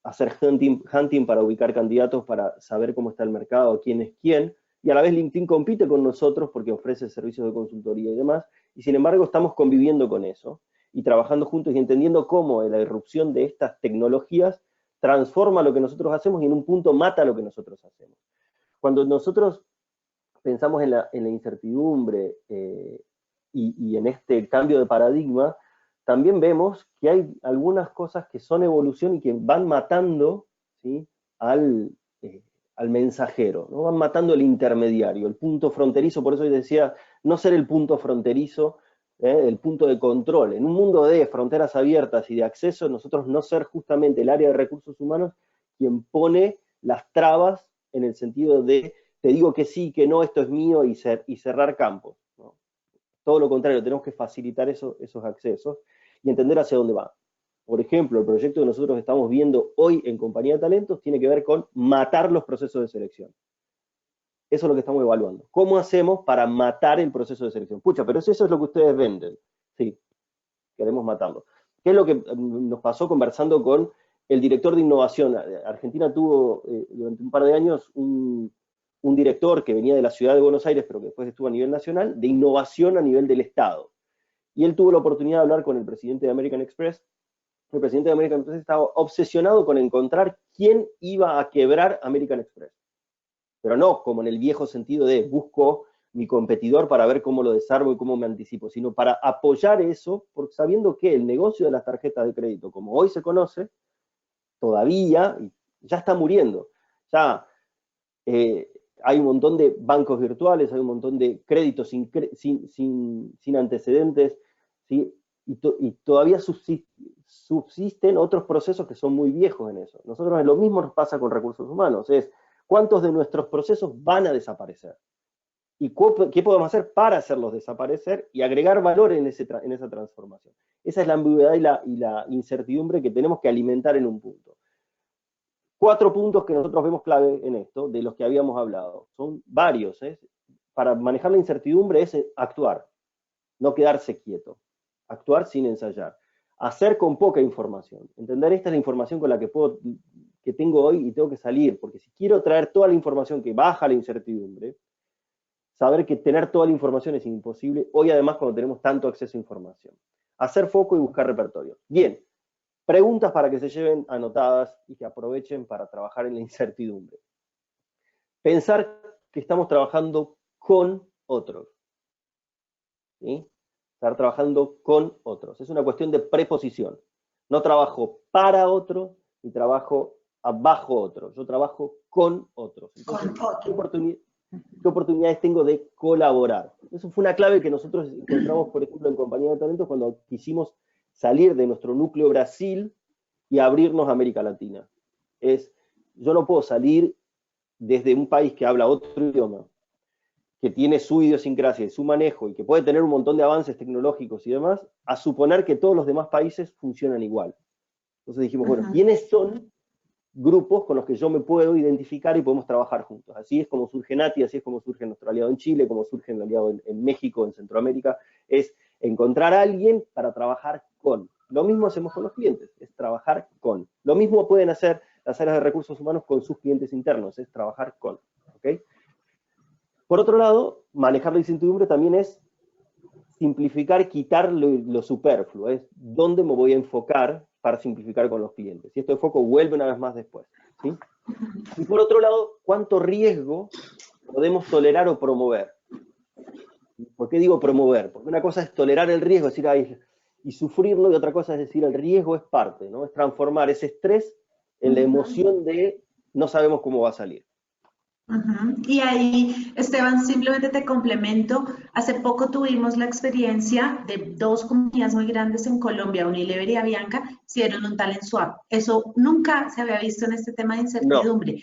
hacer hunting para ubicar candidatos, para saber cómo está el mercado, quién es quién, y a la vez LinkedIn compite con nosotros porque ofrece servicios de consultoría y demás, y sin embargo estamos conviviendo con eso, y trabajando juntos y entendiendo cómo la irrupción de estas tecnologías transforma lo que nosotros hacemos y en un punto mata lo que nosotros hacemos. Cuando nosotros pensamos en la incertidumbre y en este cambio de paradigma, también vemos que hay algunas cosas que son evolución y que van matando, ¿sí?, al mensajero, ¿no? Van matando el intermediario, el punto fronterizo. Por eso yo decía, no ser el punto fronterizo, el punto de control. En un mundo de fronteras abiertas y de acceso, nosotros no ser justamente el área de recursos humanos quien pone las trabas en el sentido de te digo que sí, que no, esto es mío y cerrar campos, ¿no? Todo lo contrario, tenemos que facilitar esos accesos y entender hacia dónde va. Por ejemplo, el proyecto que nosotros estamos viendo hoy en Compañía de Talentos tiene que ver con matar los procesos de selección. Eso es lo que estamos evaluando. ¿Cómo hacemos para matar el proceso de selección? Pucha, pero eso es lo que ustedes venden. Sí, queremos matarlo. ¿Qué es lo que nos pasó conversando con el director de innovación? Argentina tuvo durante un par de años un director que venía de la ciudad de Buenos Aires, pero que después estuvo a nivel nacional, de innovación a nivel del Estado. Y él tuvo la oportunidad de hablar con el presidente de American Express. El presidente de American Express estaba obsesionado con encontrar quién iba a quebrar American Express. Pero no como en el viejo sentido de busco mi competidor para ver cómo lo desarmo y cómo me anticipo, sino para apoyar eso, porque sabiendo que el negocio de las tarjetas de crédito, como hoy se conoce, todavía ya está muriendo. Ya hay un montón de bancos virtuales, hay un montón de créditos sin antecedentes, ¿sí? Y todavía subsisten otros procesos que son muy viejos en eso. Nosotros lo mismo nos pasa con recursos humanos, es cuántos de nuestros procesos van a desaparecer y qué podemos hacer para hacerlos desaparecer y agregar valor en esa transformación. Esa es la ambigüedad y la incertidumbre que tenemos que alimentar en un punto. 4 puntos que nosotros vemos clave en esto, de los que habíamos hablado. Son varios. Para manejar la incertidumbre es actuar, no quedarse quieto. Actuar sin ensayar. Hacer con poca información. Entender esta es la información con la que tengo hoy y tengo que salir, porque si quiero traer toda la información que baja la incertidumbre, saber que tener toda la información es imposible, hoy además cuando tenemos tanto acceso a información. Hacer foco y buscar repertorio. Bien, Preguntas para que se lleven anotadas y que aprovechen para trabajar en la incertidumbre. Pensar que estamos trabajando con otros. ¿Sí? Estar trabajando con otros. Es una cuestión de preposición. No trabajo para otro ni trabajo abajo otro. Yo trabajo con otros. Entonces, ¿qué oportunidades tengo de colaborar? Eso fue una clave que nosotros encontramos, por ejemplo, en Compañía de Talentos cuando quisimos salir de nuestro núcleo Brasil y abrirnos a América Latina. Yo no puedo salir desde un país que habla otro idioma, que tiene su idiosincrasia y su manejo y que puede tener un montón de avances tecnológicos y demás, a suponer que todos los demás países funcionan igual. Entonces dijimos, bueno, ¿quiénes son grupos con los que yo me puedo identificar y podemos trabajar juntos? Así es como surge Nati, así es como surge nuestro aliado en Chile, como surge el aliado en México, en Centroamérica, es encontrar a alguien para trabajar con. Lo mismo hacemos con los clientes, es trabajar con. Lo mismo pueden hacer las áreas de recursos humanos con sus clientes internos, es trabajar con. ¿Okay? Por otro lado, manejar la incertidumbre también es simplificar, quitar lo superfluo, es dónde me voy a enfocar para simplificar con los clientes. Y este enfoque vuelve una vez más después. ¿Sí? Y por otro lado, ¿cuánto riesgo podemos tolerar o promover? ¿Por qué digo promover? Porque una cosa es tolerar el riesgo, es decir, ay, y sufrirlo, y otra cosa es decir, el riesgo es parte, ¿no? Es transformar ese estrés en la emoción de no sabemos cómo va a salir. Y ahí, Esteban, simplemente te complemento. Hace poco tuvimos la experiencia de dos compañías muy grandes en Colombia, Unilever y Avianca, hicieron un talent swap. Eso nunca se había visto en este tema de No. incertidumbre.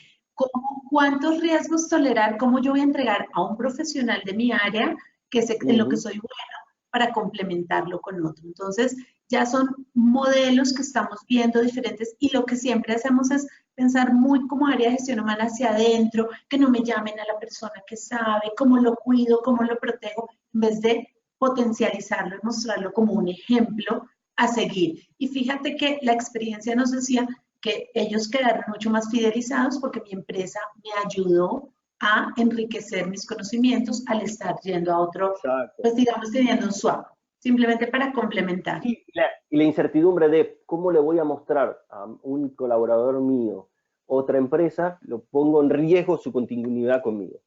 ¿Cuántos riesgos tolerar? ¿Cómo yo voy a entregar a un profesional de mi área que sé en lo que soy bueno para complementarlo con otro? Entonces, ya son modelos que estamos viendo diferentes y lo que siempre hacemos es pensar muy como área de gestión humana hacia adentro, que no me llamen a la persona que sabe, cómo lo cuido, cómo lo protejo, en vez de potencializarlo y mostrarlo como un ejemplo a seguir. Y fíjate que la experiencia nos decía que ellos quedaron mucho más fidelizados porque mi empresa me ayudó a enriquecer mis conocimientos al estar yendo a otro, Exacto. pues digamos teniendo un swap, simplemente para complementar. Y la incertidumbre de cómo le voy a mostrar a un colaborador mío otra empresa, lo pongo en riesgo su continuidad conmigo.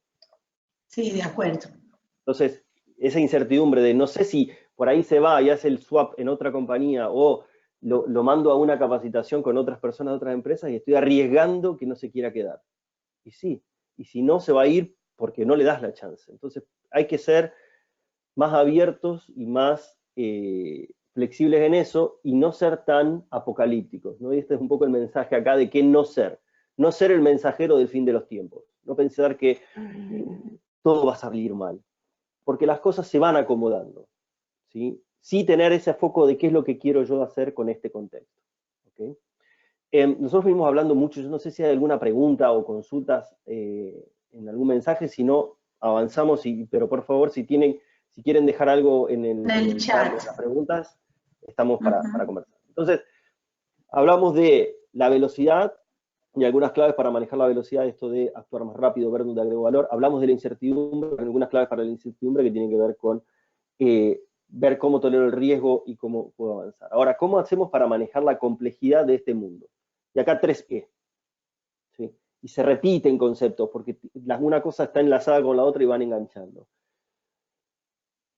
Sí, de acuerdo. Entonces, esa incertidumbre de no sé si por ahí se va y hace el swap en otra compañía o lo mando a una capacitación con otras personas de otras empresas y estoy arriesgando que no se quiera quedar. Y sí, y si no, se va a ir porque no le das la chance. Entonces, hay que ser más abiertos y más flexibles en eso y no ser tan apocalípticos, ¿no? Y este es un poco el mensaje acá de qué no ser. No ser el mensajero del fin de los tiempos. No pensar que todo va a salir mal. Porque las cosas se van acomodando. ¿Sí? Sí tener ese foco de qué es lo que quiero yo hacer con este contexto. ¿Okay? Nosotros venimos hablando mucho, yo no sé si hay alguna pregunta o consultas en algún mensaje, si no, avanzamos, pero por favor, si quieren dejar algo en el chat o en las preguntas, estamos para conversar. Entonces, hablamos de la velocidad y algunas claves para manejar la velocidad, esto de actuar más rápido, ver dónde agrego valor. Hablamos de la incertidumbre, algunas claves para la incertidumbre que tienen que ver con ver cómo tolero el riesgo y cómo puedo avanzar. Ahora, ¿cómo hacemos para manejar la complejidad de este mundo? Y acá 3E. ¿Sí? Y se repiten conceptos, porque una cosa está enlazada con la otra y van enganchando.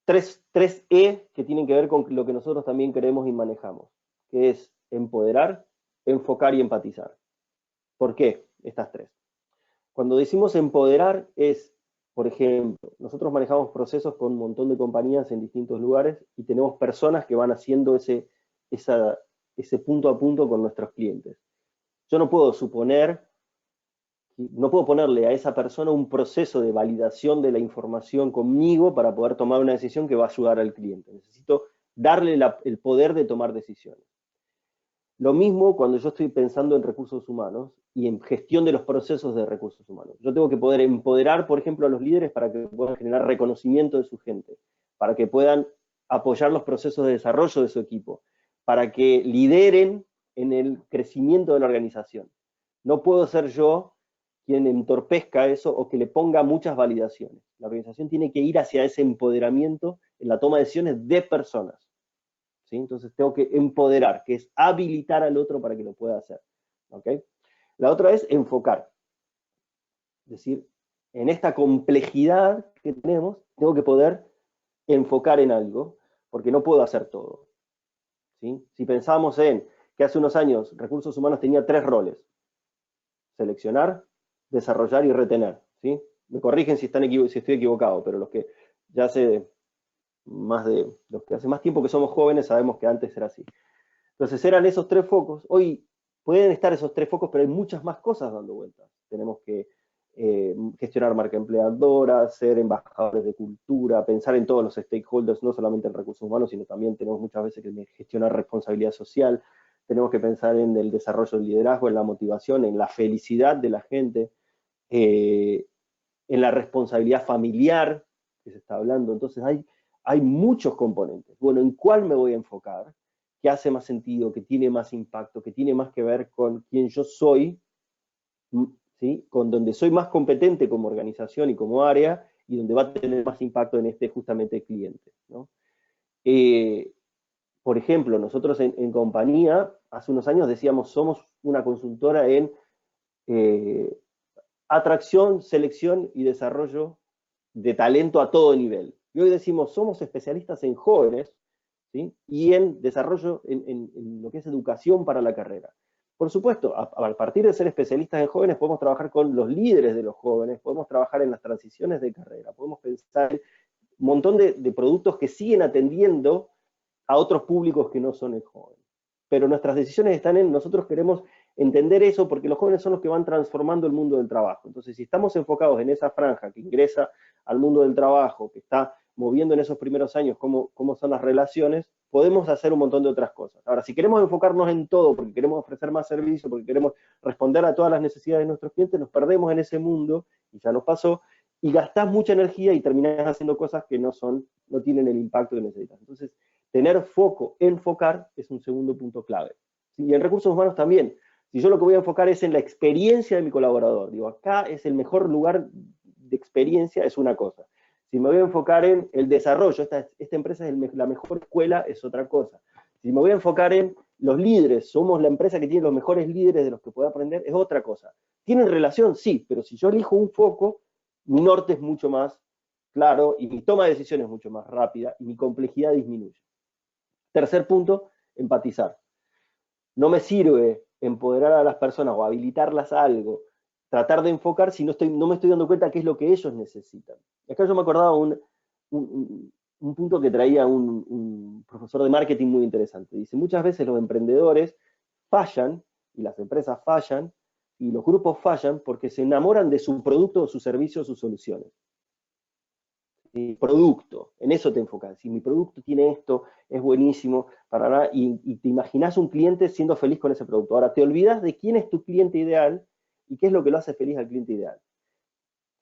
3E que tienen que ver con lo que nosotros también queremos y manejamos, que es empoderar, enfocar y empatizar. ¿Por qué estas tres? Cuando decimos empoderar es, por ejemplo, nosotros manejamos procesos con un montón de compañías en distintos lugares y tenemos personas que van haciendo ese punto a punto con nuestros clientes. Yo no puedo ponerle a esa persona un proceso de validación de la información conmigo para poder tomar una decisión que va a ayudar al cliente. Necesito darle el poder de tomar decisiones. Lo mismo cuando yo estoy pensando en recursos humanos y en gestión de los procesos de recursos humanos. Yo tengo que poder empoderar, por ejemplo, a los líderes para que puedan generar reconocimiento de su gente, para que puedan apoyar los procesos de desarrollo de su equipo, para que lideren en el crecimiento de la organización. No puedo ser yo quien entorpezca eso o que le ponga muchas validaciones. La organización tiene que ir hacia ese empoderamiento en la toma de decisiones de personas. ¿sí? Entonces tengo que empoderar, que es habilitar al otro para que lo pueda hacer. ¿Ok? La otra es enfocar. Es decir, en esta complejidad que tenemos, tengo que poder enfocar en algo, porque no puedo hacer todo. ¿Sí? Si pensamos en que hace unos años recursos humanos tenía 3 roles: seleccionar, desarrollar y retener. ¿Sí? Me corrigen si estoy equivocado, pero los que ya hace los que hace más tiempo que somos jóvenes sabemos que antes era así. Entonces eran esos 3 focos. Hoy pueden estar esos 3 focos, pero hay muchas más cosas dando vueltas. Tenemos que gestionar marca empleadora, ser embajadores de cultura, pensar en todos los stakeholders, no solamente en recursos humanos, sino también tenemos muchas veces que gestionar responsabilidad social, tenemos que pensar en el desarrollo del liderazgo, en la motivación, en la felicidad de la gente, en la responsabilidad familiar que se está hablando. Entonces hay muchos componentes. Bueno, ¿en cuál me voy a enfocar? ¿Qué hace más sentido? ¿Qué tiene más impacto? ¿Qué tiene más que ver con quién yo soy? ¿Sí? Con donde soy más competente como organización y como área, y donde va a tener más impacto en justamente cliente, ¿no? Por ejemplo, nosotros en compañía, hace unos años decíamos, somos una consultora en atracción, selección y desarrollo de talento a todo nivel. Y hoy decimos, somos especialistas en jóvenes, ¿sí? Y en desarrollo, en lo que es educación para la carrera. Por supuesto, a partir de ser especialistas en jóvenes, podemos trabajar con los líderes de los jóvenes, podemos trabajar en las transiciones de carrera, podemos pensar en un montón de productos que siguen atendiendo a otros públicos que no son el joven. Pero nuestras decisiones están en, nosotros queremos entender eso porque los jóvenes son los que van transformando el mundo del trabajo. Entonces, si estamos enfocados en esa franja que ingresa al mundo del trabajo, que está moviendo en esos primeros años cómo son las relaciones, podemos hacer un montón de otras cosas. Ahora, si queremos enfocarnos en todo, porque queremos ofrecer más servicios, porque queremos responder a todas las necesidades de nuestros clientes, nos perdemos en ese mundo, y ya nos pasó, y gastás mucha energía y terminás haciendo cosas que no tienen el impacto que necesitas. Entonces, tener foco, enfocar, es un segundo punto clave. Y en recursos humanos también. Si yo lo que voy a enfocar es en la experiencia de mi colaborador, digo, acá es el mejor lugar de experiencia, es una cosa. Si me voy a enfocar en el desarrollo, esta empresa es la mejor escuela, es otra cosa. Si me voy a enfocar en los líderes, somos la empresa que tiene los mejores líderes de los que puedo aprender, es otra cosa. ¿Tienen relación? Sí, pero si yo elijo un foco, mi norte es mucho más claro y mi toma de decisiones es mucho más rápida y mi complejidad disminuye. Tercer punto, empatizar. No me sirve empoderar a las personas o habilitarlas a algo, tratar de enfocar si no me estoy dando cuenta qué es lo que ellos necesitan. Acá yo me acordaba un punto que traía un profesor de marketing muy interesante. Dice, muchas veces los emprendedores fallan, y las empresas fallan, y los grupos fallan porque se enamoran de su producto, su servicio, sus soluciones. Producto, en eso te enfocas. Si mi producto tiene esto, es buenísimo, y te imaginas un cliente siendo feliz con ese producto. Ahora, te olvidas de quién es tu cliente ideal y qué es lo que lo hace feliz al cliente ideal.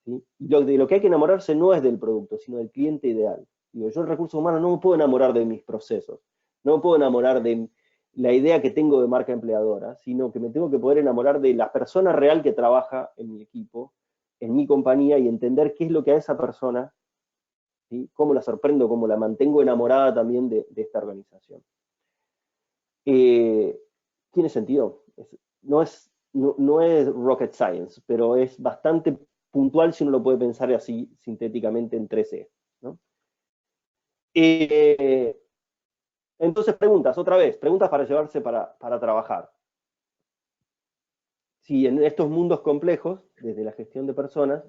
¿Sí? Y de lo que hay que enamorarse no es del producto, sino del cliente ideal. Digo, yo en recursos humanos no me puedo enamorar de mis procesos, no me puedo enamorar de la idea que tengo de marca empleadora, sino que me tengo que poder enamorar de la persona real que trabaja en mi equipo, en mi compañía, y entender qué es lo que a esa persona, ¿sí? Cómo la sorprendo, cómo la mantengo enamorada también de esta organización. Tiene sentido. No es rocket science, pero es bastante puntual si uno lo puede pensar así sintéticamente en 3E, ¿no? Entonces, otra vez, preguntas para llevarse para trabajar. Si en estos mundos complejos, desde la gestión de personas,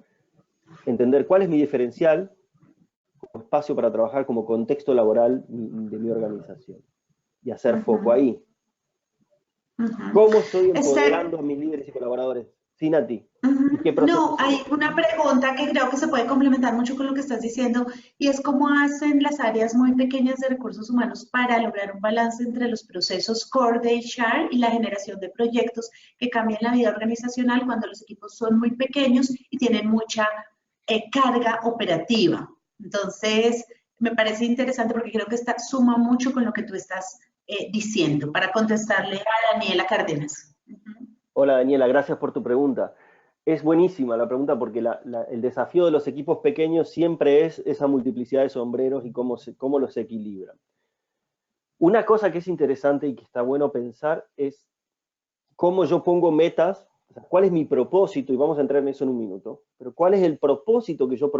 entender cuál es mi diferencial, como espacio para trabajar, como contexto laboral de mi organización, y hacer foco ahí. ¿Cómo estoy empoderando a mis líderes y colaboradores? Sin a ti. No, hay una pregunta que creo que se puede complementar mucho con lo que estás diciendo, y es cómo hacen las áreas muy pequeñas de recursos humanos para lograr un balance entre los procesos core de HR y la generación de proyectos que cambian la vida organizacional cuando los equipos son muy pequeños y tienen mucha carga operativa. Entonces, me parece interesante porque creo que suma mucho con lo que tú estás diciendo, para contestarle a Daniela Cárdenas. Hola Daniela, gracias por tu pregunta. Es buenísima la pregunta porque el desafío de los equipos pequeños siempre es esa multiplicidad de sombreros y cómo los equilibran. Una cosa que es interesante y que está bueno pensar es cómo yo pongo metas, o sea, cuál es mi propósito, y vamos a entrar en eso en un minuto, pero cuál es el propósito que yo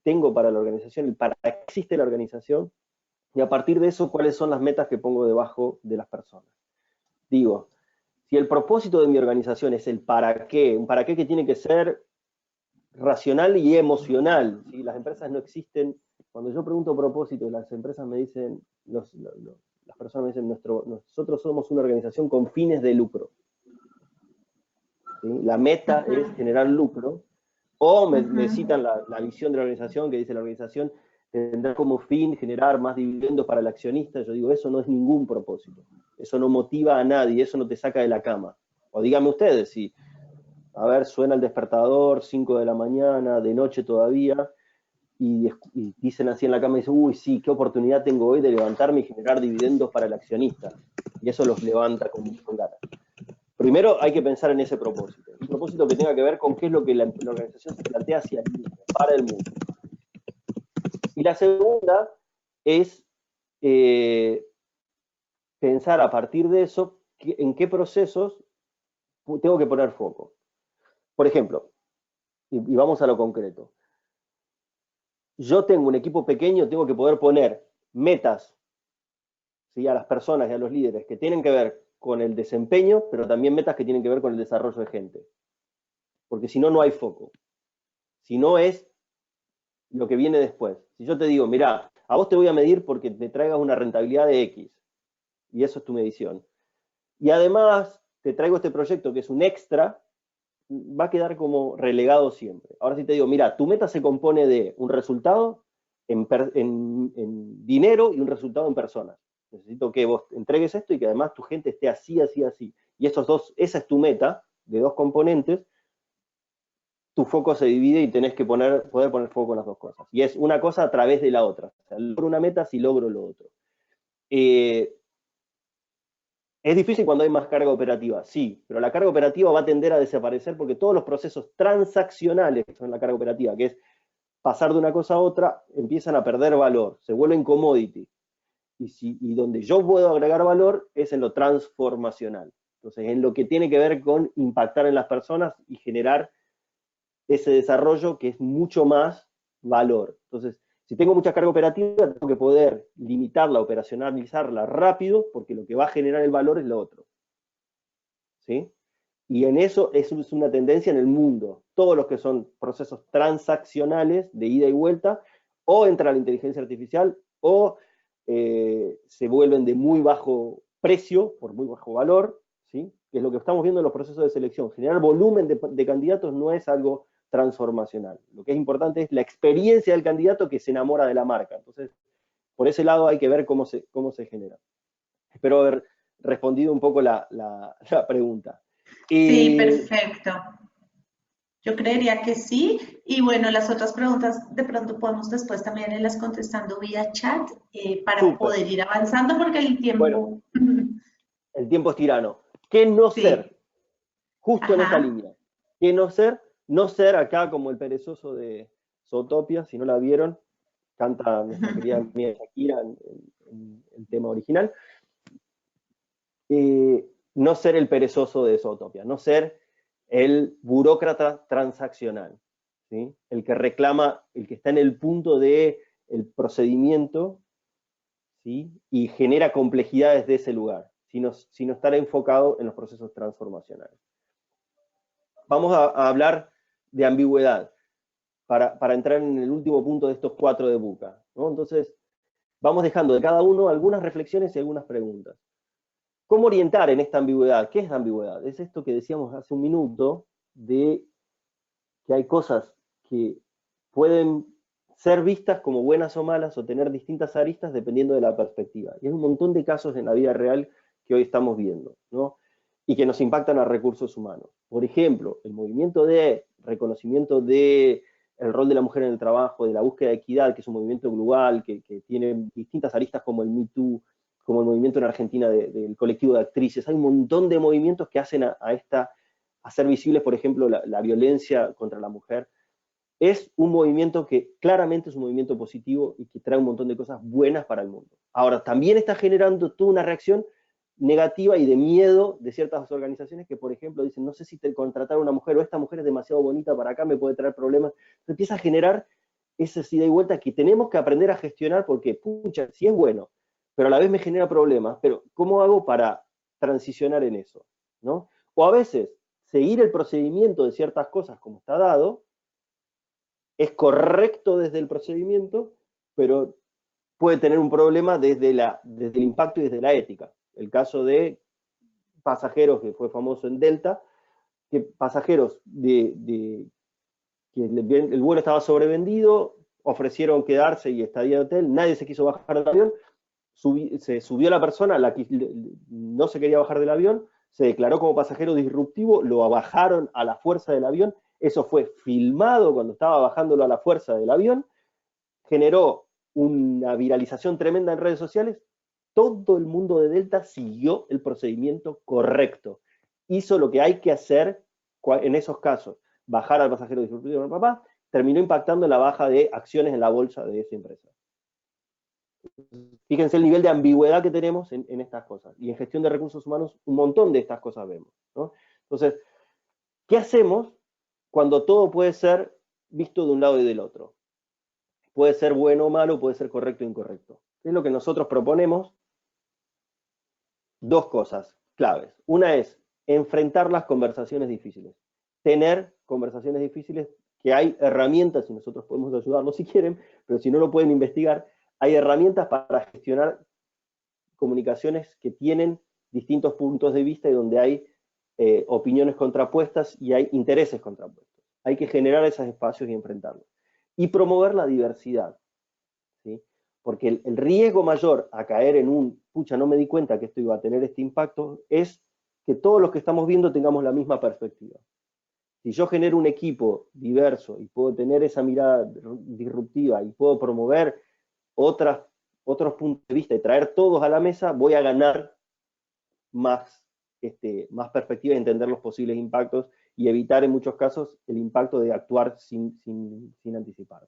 tengo para la organización, el para qué existe la organización, y a partir de eso, cuáles son las metas que pongo debajo de las personas. Digo, si el propósito de mi organización es el para qué, un para qué que tiene que ser racional y emocional, ¿sí? Las empresas no existen. Cuando yo pregunto propósito, las empresas me dicen, las personas me dicen, nosotros somos una organización con fines de lucro. ¿Sí? La meta es generar lucro, o me citan la visión de la organización, que dice la organización tendrá como fin generar más dividendos para el accionista. Yo digo, eso no es ningún propósito, eso no motiva a nadie, eso no te saca de la cama. O díganme ustedes, si, a ver, suena el despertador, 5 de la mañana, de noche todavía, y dicen así en la cama, y dicen, uy, sí, qué oportunidad tengo hoy de levantarme y generar dividendos para el accionista. Y eso los levanta con ganas. Primero hay que pensar en ese propósito. Un propósito que tenga que ver con qué es lo que la organización se plantea hacia el mundo, para el mundo. Y la segunda es pensar a partir de eso en qué procesos tengo que poner foco. Por ejemplo, y vamos a lo concreto, yo tengo un equipo pequeño, tengo que poder poner metas, ¿sí?, a las personas y a los líderes que tienen que ver con el desempeño, pero también metas que tienen que ver con el desarrollo de gente. Porque si no, no hay foco. Si no es lo que viene después. Si yo te digo, mira, a vos te voy a medir porque te traigas una rentabilidad de X, y eso es tu medición. Y además te traigo este proyecto que es un extra, va a quedar como relegado siempre. Ahora sí te digo, mira, tu meta se compone de un resultado en dinero y un resultado en personas. Necesito que vos entregues esto y que además tu gente esté así, así, así. Y esos dos, esa es tu meta de dos componentes. Tu foco se divide y tenés que poder poner foco en las dos cosas. Y es una cosa a través de la otra. O sea, logro una meta si logro lo otro. Es difícil cuando hay más carga operativa, sí, pero la carga operativa va a tender a desaparecer porque todos los procesos transaccionales que son la carga operativa, que es pasar de una cosa a otra, empiezan a perder valor, se vuelven commodity. Y donde yo puedo agregar valor es en lo transformacional. Entonces, en lo que tiene que ver con impactar en las personas y generar ese desarrollo que es mucho más valor. Entonces, si tengo mucha carga operativa, tengo que poder limitarla, operacionalizarla rápido, porque lo que va a generar el valor es lo otro. ¿Sí? Y en eso es una tendencia en el mundo. Todos los que son procesos transaccionales de ida y vuelta, o entra la inteligencia artificial, o se vuelven de muy bajo precio, por muy bajo valor, ¿sí? Que es lo que estamos viendo en los procesos de selección. Generar volumen de candidatos no es algo transformacional. Lo que es importante es la experiencia del candidato que se enamora de la marca. Entonces, por ese lado hay que ver cómo se genera. Espero haber respondido un poco la pregunta. Sí, perfecto. Yo creería que sí. Y bueno, las otras preguntas de pronto podemos después también irlas contestando vía chat para Súper. poder ir avanzando porque el Bueno, tiempo... el tiempo es tirano. ¿Qué no Sí, ser? Justo en esta ajá. línea. ¿Qué no ser? No ser acá como el perezoso de Zootopia, si no la vieron, canta nuestra querida amiga Shakira en el tema original. No ser el perezoso de Zootopia, no ser el burócrata transaccional, ¿sí? El que reclama, el que está en el punto del procedimiento, ¿sí? Y genera complejidades de ese lugar, sino estar enfocado en los procesos transformacionales. Vamos a hablar de ambigüedad para entrar en el último punto de estos 4 de Buca, ¿no? Entonces, vamos dejando de cada uno algunas reflexiones y algunas preguntas. ¿Cómo orientar en esta ambigüedad? ¿Qué es la ambigüedad? Es esto que decíamos hace un minuto, de que hay cosas que pueden ser vistas como buenas o malas o tener distintas aristas dependiendo de la perspectiva. Y hay un montón de casos en la vida real que hoy estamos viendo, ¿no? Y que nos impactan a recursos humanos. Por ejemplo, el movimiento de reconocimiento del rol de la mujer en el trabajo, de la búsqueda de equidad, que es un movimiento global, que tiene distintas aristas como el Me Too, como el movimiento en Argentina del colectivo de actrices. Hay un montón de movimientos que hacen a hacer visibles, por ejemplo, la violencia contra la mujer es un movimiento que claramente es un movimiento positivo y que trae un montón de cosas buenas para el mundo. Ahora, también está generando toda una reacción negativa y de miedo de ciertas organizaciones que, por ejemplo, dicen, no sé si te contratar a una mujer o esta mujer es demasiado bonita para acá, me puede traer problemas. Entonces empieza a generar esa ida y vuelta que tenemos que aprender a gestionar porque, pucha, sí es bueno, pero a la vez me genera problemas, pero ¿cómo hago para transicionar en eso? ¿No? O a veces, seguir el procedimiento de ciertas cosas como está dado, es correcto desde el procedimiento, pero puede tener un problema desde el impacto y desde la ética. El caso de pasajeros, que fue famoso en Delta, que pasajeros que el vuelo estaba sobrevendido, ofrecieron quedarse y estadía de hotel, nadie se quiso bajar del avión, se subió la persona, no se quería bajar del avión, se declaró como pasajero disruptivo, lo bajaron a la fuerza del avión, eso fue filmado cuando estaba bajándolo a la fuerza del avión, generó una viralización tremenda en redes sociales, todo el mundo de Delta siguió el procedimiento correcto, hizo lo que hay que hacer en esos casos, bajar al pasajero disruptivo, papá, terminó impactando la baja de acciones en la bolsa de esa empresa. Fíjense el nivel de ambigüedad que tenemos en estas cosas. Y en gestión de recursos humanos, un montón de estas cosas vemos, ¿no? Entonces, ¿qué hacemos cuando todo puede ser visto de un lado y del otro? Puede ser bueno o malo, puede ser correcto o incorrecto. ¿Qué es lo que nosotros proponemos? Dos cosas claves. Una es enfrentar las conversaciones difíciles. Tener conversaciones difíciles, que hay herramientas, y nosotros podemos ayudarlos si quieren, pero si no lo pueden investigar, hay herramientas para gestionar comunicaciones que tienen distintos puntos de vista y donde hay opiniones contrapuestas y hay intereses contrapuestos. Hay que generar esos espacios y enfrentarlos. Y promover la diversidad, ¿sí? Porque el riesgo mayor a caer en pucha, no me di cuenta que esto iba a tener este impacto, es que todos los que estamos viendo tengamos la misma perspectiva. Si yo genero un equipo diverso y puedo tener esa mirada disruptiva y puedo promover otros puntos de vista y traer todos a la mesa, voy a ganar más perspectiva y entender los posibles impactos y evitar en muchos casos el impacto de actuar sin anticipar.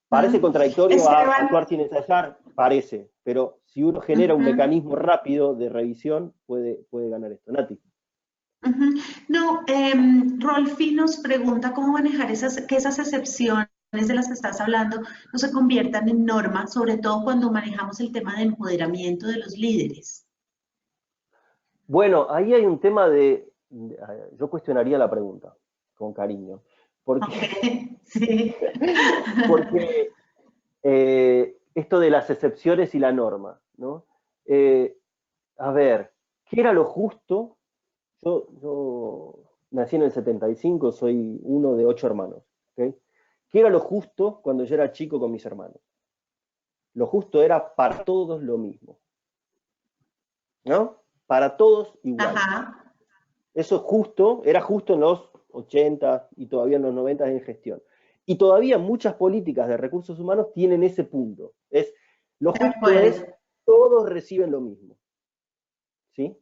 Parece contradictorio a actuar sin ensayar, parece, pero si uno genera un mecanismo rápido de revisión, puede ganar esto. Nati. No, Rolfi nos pregunta cómo manejar que esas excepciones de las que estás hablando no se conviertan en norma, sobre todo cuando manejamos el tema de empoderamiento de los líderes. Bueno, ahí hay un tema yo cuestionaría la pregunta, con cariño, porque, sí. porque esto de las excepciones y la norma, ¿no? A ver, ¿qué era lo justo? Yo nací en el 75, soy uno de 8 hermanos, ¿okay? ¿Qué era lo justo cuando yo era chico con mis hermanos? Lo justo era para todos lo mismo, ¿no? Para todos igual. Ajá. Eso era justo en los 80 y todavía en los 90 en gestión. Y todavía muchas políticas de recursos humanos tienen ese punto. Lo justo es, todos reciben lo mismo, ¿sí?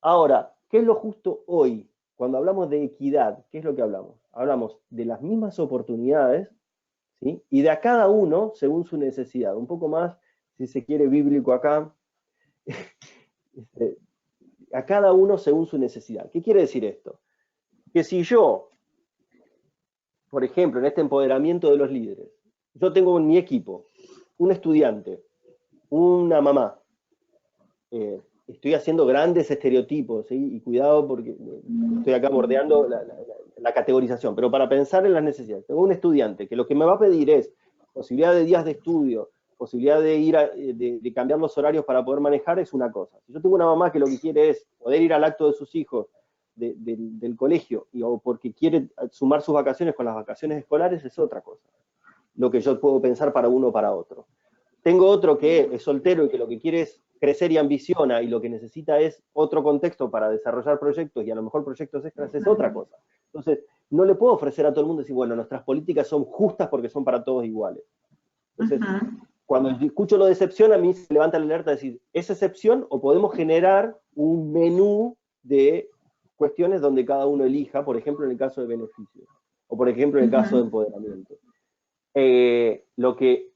Ahora, ¿qué es lo justo hoy? Cuando hablamos de equidad, ¿qué es lo que hablamos? Hablamos de las mismas oportunidades, ¿sí? Y de a cada uno según su necesidad. Un poco más, si se quiere, bíblico acá. A cada uno según su necesidad. ¿Qué quiere decir esto? Que si yo, por ejemplo, en este empoderamiento de los líderes, yo tengo en mi equipo un estudiante, una mamá, estoy haciendo grandes estereotipos, ¿sí? Y cuidado porque estoy acá bordeando la categorización, pero para pensar en las necesidades. Tengo un estudiante que lo que me va a pedir es posibilidad de días de estudio, posibilidad de ir de cambiar los horarios para poder manejar, es una cosa. Si yo tengo una mamá que lo que quiere es poder ir al acto de sus hijos del colegio, o porque quiere sumar sus vacaciones con las vacaciones escolares, es otra cosa. Lo que yo puedo pensar para uno o para otro. Tengo otro que es soltero y que lo que quiere es crecer y ambiciona y lo que necesita es otro contexto para desarrollar proyectos y a lo mejor proyectos extras es otra cosa. Entonces, no le puedo ofrecer a todo el mundo decir, bueno, nuestras políticas son justas porque son para todos iguales. Entonces, cuando escucho lo de excepción, a mí se levanta la alerta de decir, ¿es excepción o podemos generar un menú de cuestiones donde cada uno elija, por ejemplo, en el caso de beneficios? O por ejemplo, en el caso de empoderamiento. Lo que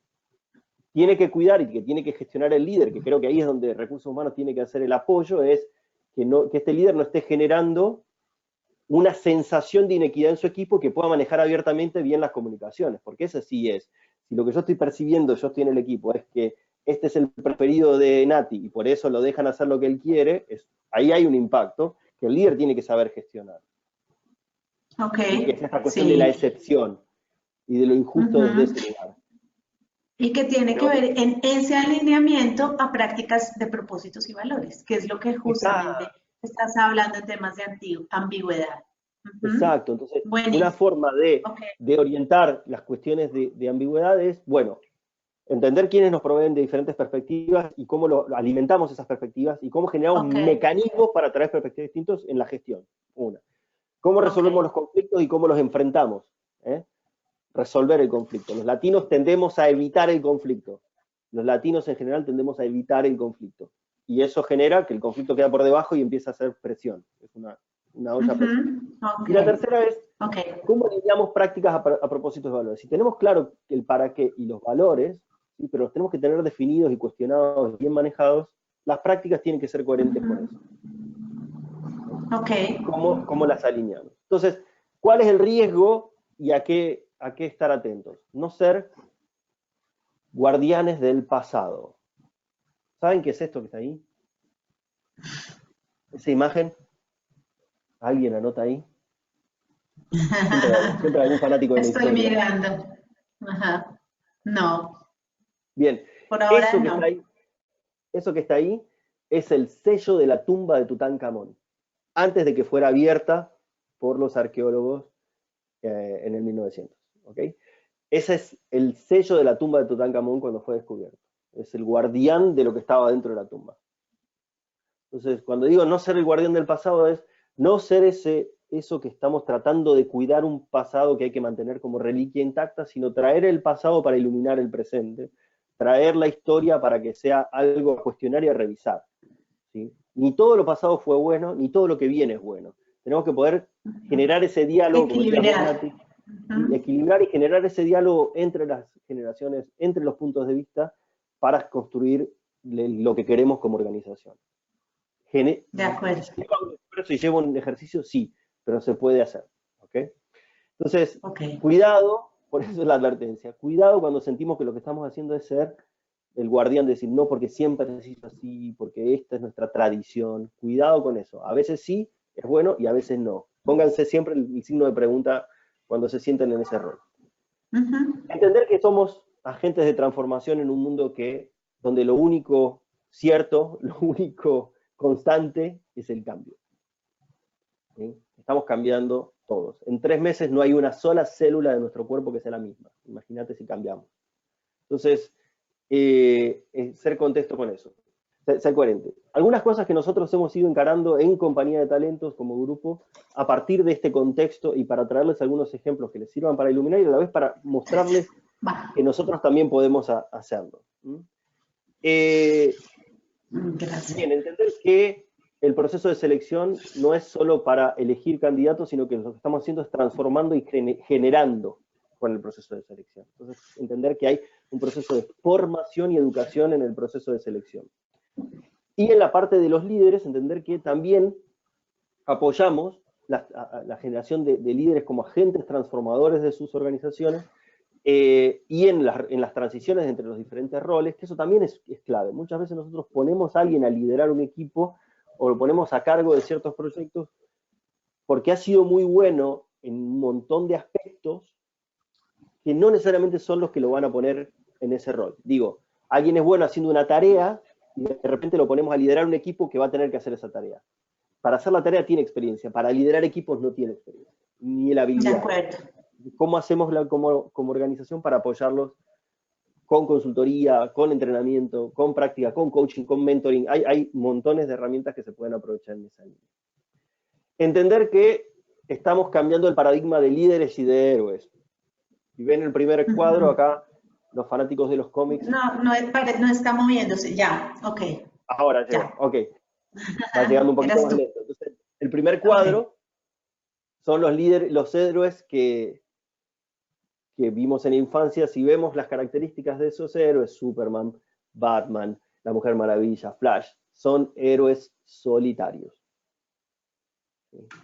tiene que cuidar y que tiene que gestionar el líder, que creo que ahí es donde recursos humanos tiene que hacer el apoyo, es que este líder no esté generando una sensación de inequidad en su equipo, que pueda manejar abiertamente bien las comunicaciones, porque eso sí es. Si lo que yo estoy percibiendo, yo estoy en el equipo, es que este es el preferido de Nati y por eso lo dejan hacer lo que él quiere, ahí hay un impacto que el líder tiene que saber gestionar. Ok, Y que es esta cuestión de la excepción y de lo injusto desde ese lugar. Y que tiene que ver en ese alineamiento a prácticas de propósitos y valores, que es lo que justamente estás hablando en temas de ambigüedad. Exacto, entonces Buenísimo. una forma de orientar las cuestiones de ambigüedad es, bueno, entender quiénes nos proveen de diferentes perspectivas y cómo alimentamos esas perspectivas y cómo generamos mecanismos para traer perspectivas distintas en la gestión. Una. Cómo resolvemos los conflictos y cómo los enfrentamos. Resolver el conflicto. Los latinos tendemos a evitar el conflicto. Los latinos en general tendemos a evitar el conflicto. Y eso genera que el conflicto queda por debajo y empieza a hacer presión. Es una olla presión. Y la tercera es, ¿cómo alineamos prácticas a propósito de valores? Si tenemos claro el para qué y los valores, ¿sí? Pero los tenemos que tener definidos y cuestionados, bien manejados, las prácticas tienen que ser coherentes con eso. ¿Cómo las alineamos? Entonces, ¿cuál es el riesgo y a qué estar atentos? No ser guardianes del pasado. ¿Saben qué es esto que está ahí? Esa imagen. ¿Alguien anota ahí? Siempre hay algún fanático de la historia. Estoy mirando. Ajá. No. Bien. Por ahora eso que no. está ahí, eso que está ahí es el sello de la tumba de Tutankamón, antes de que fuera abierta por los arqueólogos en el 1900. ¿Okay? Ese es el sello de la tumba de Tutankamón cuando fue descubierto. Es el guardián de lo que estaba dentro de la tumba. Entonces, cuando digo no ser el guardián del pasado, es no ser eso que estamos tratando de cuidar, un pasado que hay que mantener como reliquia intacta, sino traer el pasado para iluminar el presente, traer la historia para que sea algo a cuestionar y a revisar. ¿Sí? Ni todo lo pasado fue bueno, ni todo lo que viene es bueno. Tenemos que poder generar ese diálogo, como decías vos, Nati, equilibrar y generar ese diálogo entre las generaciones, entre los puntos de vista, para construir lo que queremos como organización. De acuerdo. ¿Lleva un esfuerzo y lleva un ejercicio? Sí, pero se puede hacer. ¿Okay? Entonces, cuidado, por eso es la advertencia, cuidado cuando sentimos que lo que estamos haciendo es ser el guardián, de decir, no, porque siempre se hizo así, porque esta es nuestra tradición. Cuidado con eso. A veces sí, es bueno, y a veces no. Pónganse siempre el signo de pregunta cuando se sienten en ese rol. Entender que somos agentes de transformación en un mundo donde lo único cierto, lo único constante es el cambio. ¿Sí? Estamos cambiando todos. En 3 meses no hay una sola célula de nuestro cuerpo que sea la misma. Imagínate si cambiamos. Entonces, ser contexto con eso. Ser coherente. Algunas cosas que nosotros hemos ido encarando en Compañía de Talentos como grupo a partir de este contexto y para traerles algunos ejemplos que les sirvan para iluminar y a la vez para mostrarles que nosotros también podemos hacerlo. Gracias. Bien, entender que el proceso de selección no es solo para elegir candidatos, sino que lo que estamos haciendo es transformando y generando con el proceso de selección. Entonces, entender que hay un proceso de formación y educación en el proceso de selección. Y en la parte de los líderes, entender que también apoyamos la generación de líderes como agentes transformadores de sus organizaciones, y en las transiciones entre los diferentes roles, que eso también es clave. Muchas veces nosotros ponemos a alguien a liderar un equipo o lo ponemos a cargo de ciertos proyectos porque ha sido muy bueno en un montón de aspectos que no necesariamente son los que lo van a poner en ese rol. Digo, alguien es bueno haciendo una tarea y de repente lo ponemos a liderar un equipo que va a tener que hacer esa tarea. Para hacer la tarea tiene experiencia, para liderar equipos no tiene experiencia, ni la habilidad. De acuerdo. ¿Cómo hacemos como organización para apoyarlos con consultoría, con entrenamiento, con práctica, con coaching, con mentoring? Hay montones de herramientas que se pueden aprovechar en esa línea. Entender que estamos cambiando el paradigma de líderes y de héroes. Si ven el primer cuadro acá, los fanáticos de los cómics. No está moviéndose, ya, ok. Ahora llegó, ok. Va llegando un poquito más lento. Entonces, el primer cuadro son los líderes, los héroes que que vimos en la infancia, si vemos las características de esos héroes, Superman, Batman, la Mujer Maravilla, Flash, son héroes solitarios.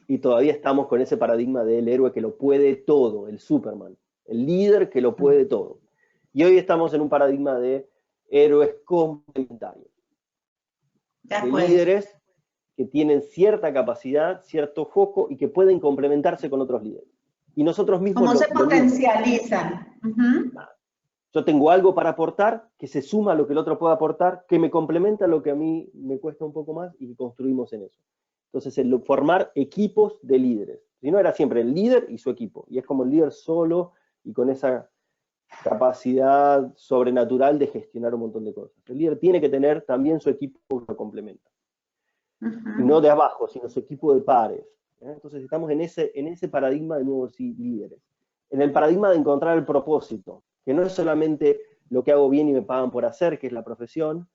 Y todavía estamos con ese paradigma del héroe que lo puede todo, el Superman, el líder que lo puede todo. Y hoy estamos en un paradigma de héroes complementarios. De líderes que tienen cierta capacidad, cierto foco y que pueden complementarse con otros líderes. Y nosotros mismos... ¿Cómo se potencializan? Yo tengo algo para aportar que se suma a lo que el otro puede aportar, que me complementa lo que a mí me cuesta un poco más y construimos en eso. Entonces, formar equipos de líderes. Si no, era siempre el líder y su equipo. Y es como el líder solo y con esa capacidad sobrenatural de gestionar un montón de cosas. El líder tiene que tener también su equipo que lo complementa. Y no de abajo, sino su equipo de pares. Entonces estamos en ese paradigma de nuevos líderes. En el paradigma de encontrar el propósito, que no es solamente lo que hago bien y me pagan por hacer, que es la profesión,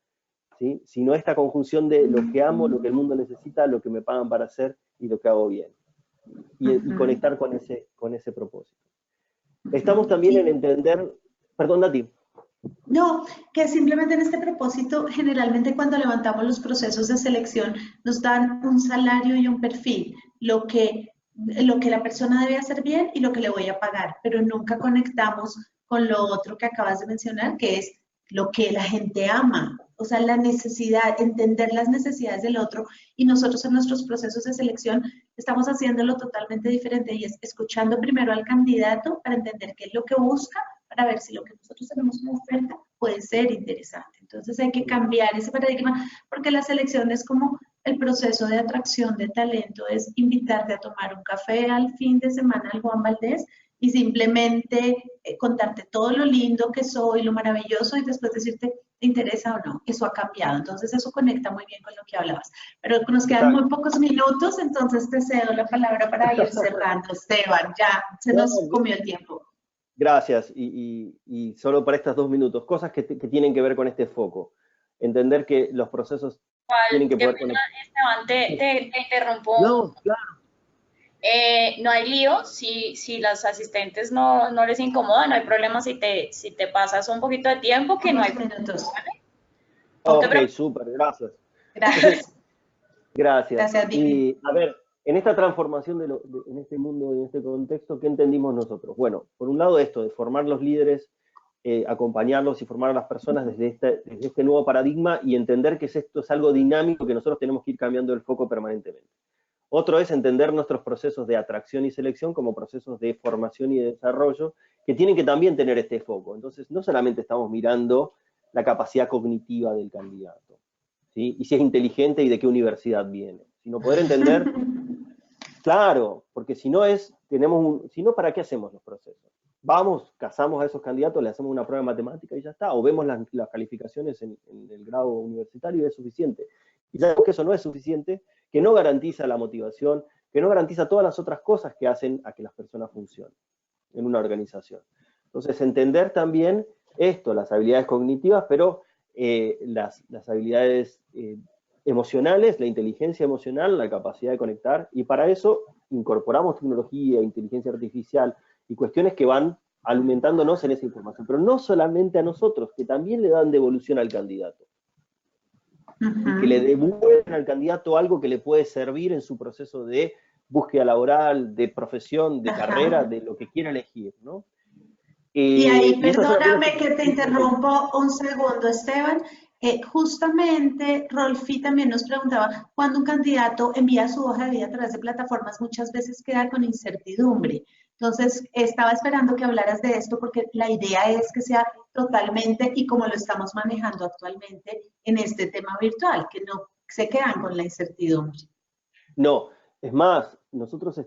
¿sí? Sino esta conjunción de lo que amo, lo que el mundo necesita, lo que me pagan para hacer y lo que hago bien. Y conectar con ese propósito. Estamos también en entender... Perdón, Nati. No, que simplemente en este propósito, generalmente cuando levantamos los procesos de selección, nos dan un salario y un perfil, lo que la persona debe hacer bien y lo que le voy a pagar, pero nunca conectamos con lo otro que acabas de mencionar, que es lo que la gente ama, o sea, la necesidad, entender las necesidades del otro, y nosotros en nuestros procesos de selección estamos haciéndolo totalmente diferente, y es escuchando primero al candidato para entender qué es lo que busca, para ver si lo que nosotros tenemos como oferta puede ser interesante. Entonces hay que cambiar ese paradigma, porque la selección es como el proceso de atracción de talento, es invitarte a tomar un café al fin de semana al Juan Valdez y simplemente contarte todo lo lindo que soy, lo maravilloso, y después decirte, ¿te interesa o no? Eso ha cambiado. Entonces eso conecta muy bien con lo que hablabas. Pero nos quedan muy pocos minutos, entonces te cedo la palabra para ir cerrando, Esteban. Ya se nos comió el tiempo. Gracias, y solo para estos 2 minutos, cosas que tienen que ver con este foco. Entender que los procesos tienen que poder conectar. Esteban, te interrumpo. No, claro. No hay lío, si las asistentes no les incomoda, no hay problema si te pasas un poquito de tiempo, que no hay minutos. ¿Vale? Ok, súper, gracias. Gracias. Gracias. Y a ver, en esta transformación en este mundo, en este contexto, ¿qué entendimos nosotros? Bueno, por un lado esto, de formar los líderes, acompañarlos y formar a las personas desde este nuevo paradigma y entender que esto es algo dinámico que nosotros tenemos que ir cambiando el foco permanentemente. Otro es entender nuestros procesos de atracción y selección como procesos de formación y de desarrollo que tienen que también tener este foco. Entonces, no solamente estamos mirando la capacidad cognitiva del candidato, ¿sí? Y si es inteligente y de qué universidad viene, sino poder entender, claro, porque si no si no, ¿para qué hacemos los procesos? Vamos, cazamos a esos candidatos, le hacemos una prueba de matemática y ya está, o vemos las calificaciones en el grado universitario y es suficiente. Y sabemos que eso no es suficiente, que no garantiza la motivación, que no garantiza todas las otras cosas que hacen a que las personas funcionen en una organización. Entonces, entender también esto, las habilidades cognitivas, pero las habilidades emocionales, la inteligencia emocional, la capacidad de conectar, y para eso incorporamos tecnología, inteligencia artificial y cuestiones que van alimentándonos en esa información, pero no solamente a nosotros, que también le dan devolución al candidato. Y que le devuelven al candidato algo que le puede servir en su proceso de búsqueda laboral, de profesión, de carrera, de lo que quiera elegir, ¿no? Y ahí, perdóname que te interrumpo un segundo, Esteban. Justamente, Rolfi también nos preguntaba, cuando un candidato envía su hoja de vida a través de plataformas, muchas veces queda con incertidumbre. Entonces, estaba esperando que hablaras de esto porque la idea es que sea totalmente, y como lo estamos manejando actualmente, en este tema virtual, que no se quedan con la incertidumbre. No, es más, nosotros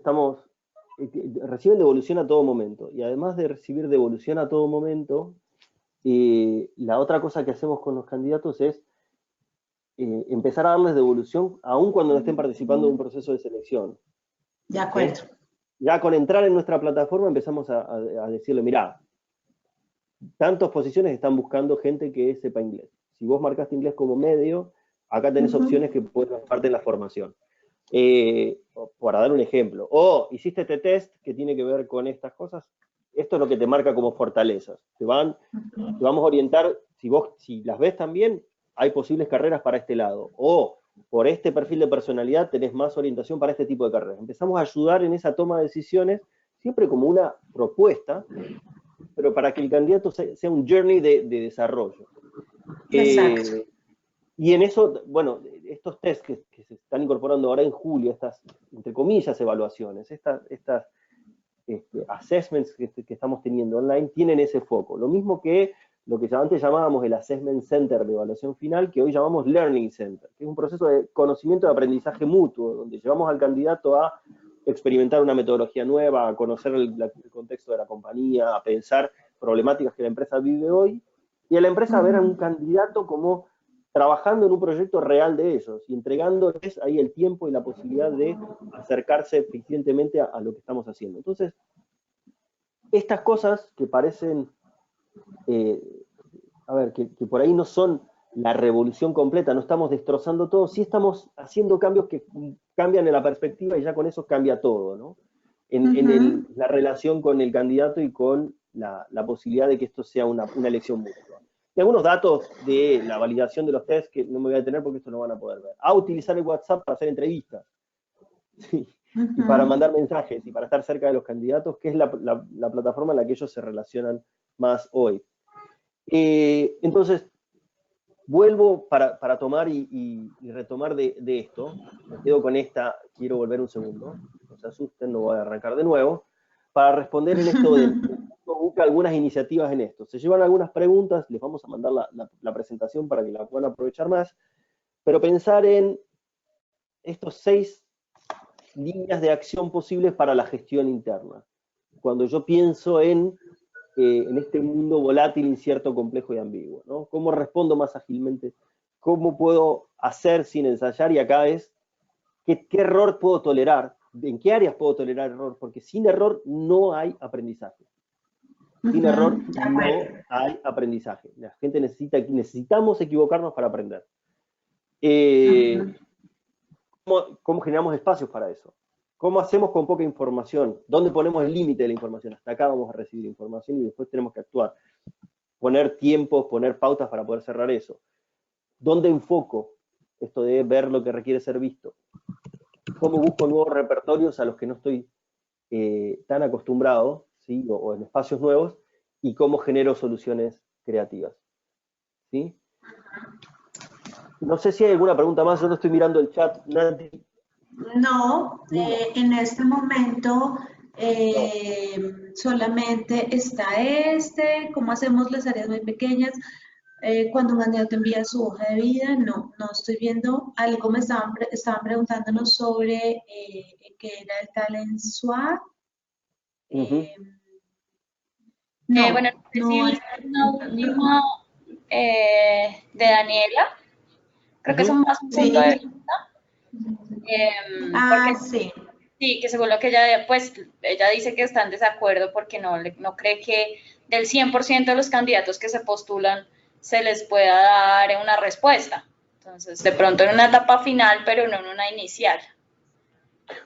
reciben devolución a todo momento, y además de recibir devolución a todo momento, la otra cosa que hacemos con los candidatos es empezar a darles devolución aun cuando no estén participando de un proceso de selección. De acuerdo. Ya con entrar en nuestra plataforma empezamos a decirle, mirá, tantas posiciones están buscando gente que sepa inglés. Si vos marcaste inglés como medio, acá tenés opciones que pueden ser parte de la formación. Para dar un ejemplo. O hiciste este test que tiene que ver con estas cosas, esto es lo que te marca como fortalezas. Te vamos a orientar, si las ves también, hay posibles carreras para este lado. O por este perfil de personalidad tenés más orientación para este tipo de carreras. Empezamos a ayudar en esa toma de decisiones, siempre como una propuesta, pero para que el candidato sea un journey de desarrollo. Exacto. Y en eso, bueno, estos test que se están incorporando ahora en julio, estas, entre comillas, evaluaciones, estas assessments que estamos teniendo online, tienen ese foco. Lo mismo que lo que antes llamábamos el Assessment Center de evaluación final, que hoy llamamos Learning Center, que es un proceso de conocimiento de aprendizaje mutuo, donde llevamos al candidato a experimentar una metodología nueva, a conocer el contexto de la compañía, a pensar problemáticas que la empresa vive hoy, y a la empresa a ver a un candidato como trabajando en un proyecto real de ellos y entregándoles ahí el tiempo y la posibilidad de acercarse eficientemente a lo que estamos haciendo. Entonces, estas cosas que parecen, que por ahí no son la revolución completa, no estamos destrozando todo, sí estamos haciendo cambios que cambian en la perspectiva y ya con eso cambia todo, ¿no? En la relación con el candidato y con la posibilidad de que esto sea una elección mutua. Y algunos datos de la validación de los tests que no me voy a detener porque esto no van a poder ver. A utilizar el WhatsApp para hacer entrevistas. Sí. Y para mandar mensajes y para estar cerca de los candidatos, que es la plataforma en la que ellos se relacionan más hoy. Entonces, vuelvo para tomar y retomar de esto. Me quedo con esta, quiero volver un segundo. No se asusten, no voy a arrancar de nuevo. Para responder en esto de busca algunas iniciativas en esto. Se llevan algunas preguntas, les vamos a mandar la presentación para que la puedan aprovechar más, pero pensar en estos 6 líneas de acción posibles para la gestión interna. Cuando yo pienso en este mundo volátil, incierto, complejo y ambiguo, ¿no? ¿Cómo respondo más ágilmente? ¿Cómo puedo hacer sin ensayar? Y acá es, ¿qué error puedo tolerar? ¿En qué áreas puedo tolerar error? Porque sin error no hay aprendizaje. Sin error no hay aprendizaje. La gente necesitamos equivocarnos para aprender. ¿Cómo generamos espacios para eso? ¿Cómo hacemos con poca información? ¿Dónde ponemos el límite de la información? Hasta acá vamos a recibir información y después tenemos que actuar. Poner tiempos, poner pautas para poder cerrar eso. ¿Dónde enfoco? Esto de ver lo que requiere ser visto. ¿Cómo busco nuevos repertorios a los que no estoy tan acostumbrado, ¿sí? o en espacios nuevos? Y cómo genero soluciones creativas. ¿Sí? No sé si hay alguna pregunta más, yo no estoy mirando el chat, Nati. No, en este momento solamente está cómo hacemos las áreas muy pequeñas. Cuando un candidato envía su hoja de vida, no estoy viendo. Algo me estaban preguntándonos sobre qué era el Talent Swap. Bueno, no sé si viste una última de Daniela. Creo que es más un punto de vista. Sí. Sí, que según lo que ella, pues, ella dice que está en desacuerdo porque no cree que del 100% de los candidatos que se postulan se les pueda dar una respuesta. Entonces, de pronto en una etapa final, pero no en una inicial.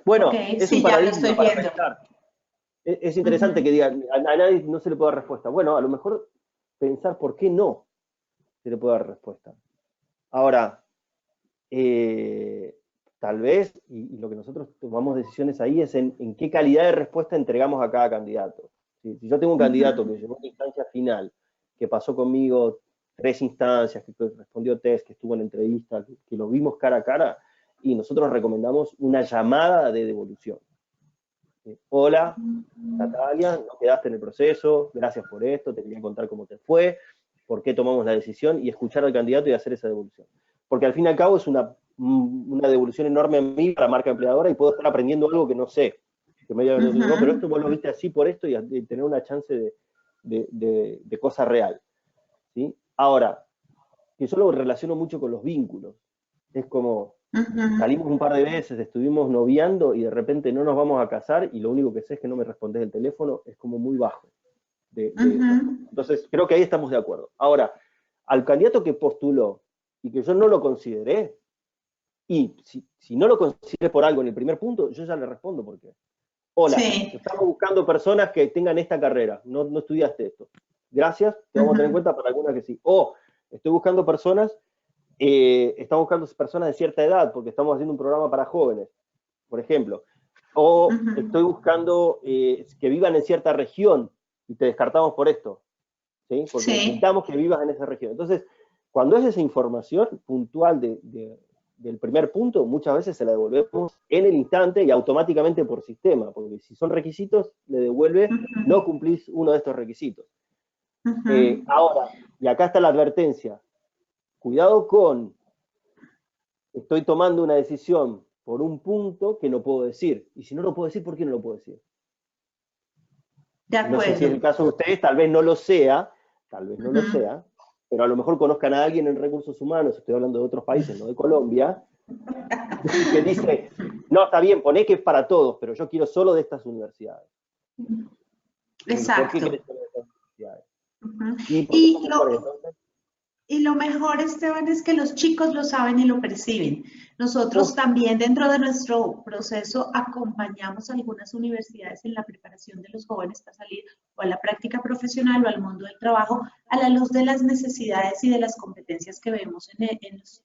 Bueno, es un paradigma para pensar. Es interesante que digan, a nadie no se le puede dar respuesta. Bueno, a lo mejor pensar por qué no se le puede dar respuesta. Ahora, tal vez, y lo que nosotros tomamos decisiones ahí es en qué calidad de respuesta entregamos a cada candidato. Si yo tengo un candidato que llegó a una instancia final, que pasó conmigo 3 instancias, que respondió test, que estuvo en entrevista, que lo vimos cara a cara, y nosotros recomendamos una llamada de devolución. Hola, Natalia, no quedaste en el proceso, gracias por esto, te quería contar cómo te fue, por qué tomamos la decisión, y escuchar al candidato y hacer esa devolución. Porque al fin y al cabo es una devolución enorme a mí para marca empleadora y puedo estar aprendiendo algo que no sé. Que me no, pero esto vos lo viste así por esto y tener una chance de cosa real. ¿Sí? Ahora, que yo lo relaciono mucho con los vínculos. Es como, salimos un par de veces, estuvimos noviando y de repente no nos vamos a casar y lo único que sé es que no me respondes el teléfono, es como muy bajo. Entonces, creo que ahí estamos de acuerdo. Ahora, al candidato que postuló y que yo no lo consideré, Y si no lo consideré por algo en el primer punto, yo ya le respondo por qué. Hola, Sí. estamos buscando personas que tengan esta carrera, no estudiaste esto. Gracias, te vamos a tener en cuenta para algunas que sí. O estoy buscando personas, estamos buscando personas de cierta edad, porque estamos haciendo un programa para jóvenes, por ejemplo. O estoy buscando que vivan en cierta región y te descartamos por esto, ¿sí? Porque necesitamos que vivas en esa región. Entonces, cuando es esa información puntual del primer punto, muchas veces se la devolvemos en el instante y automáticamente por sistema, porque si son requisitos, le devuelve, no cumplís uno de estos requisitos. Ahora, y acá está la advertencia, cuidado con, estoy tomando una decisión por un punto que no puedo decir, y si no lo puedo decir, ¿por qué no lo puedo decir? De acuerdo. No sé si es el caso de ustedes, tal vez no lo sea, pero a lo mejor conozcan a alguien en recursos humanos, estoy hablando de otros países, no de Colombia, que dice, no, está bien, poné que es para todos, pero yo quiero solo de estas universidades. Exacto. ¿Por qué querés solo de estas universidades? Y lo mejor, Esteban, es que los chicos lo saben y lo perciben. Nosotros también dentro de nuestro proceso acompañamos a algunas universidades en la preparación de los jóvenes para salir o a la práctica profesional o al mundo del trabajo a la luz de las necesidades y de las competencias que vemos en los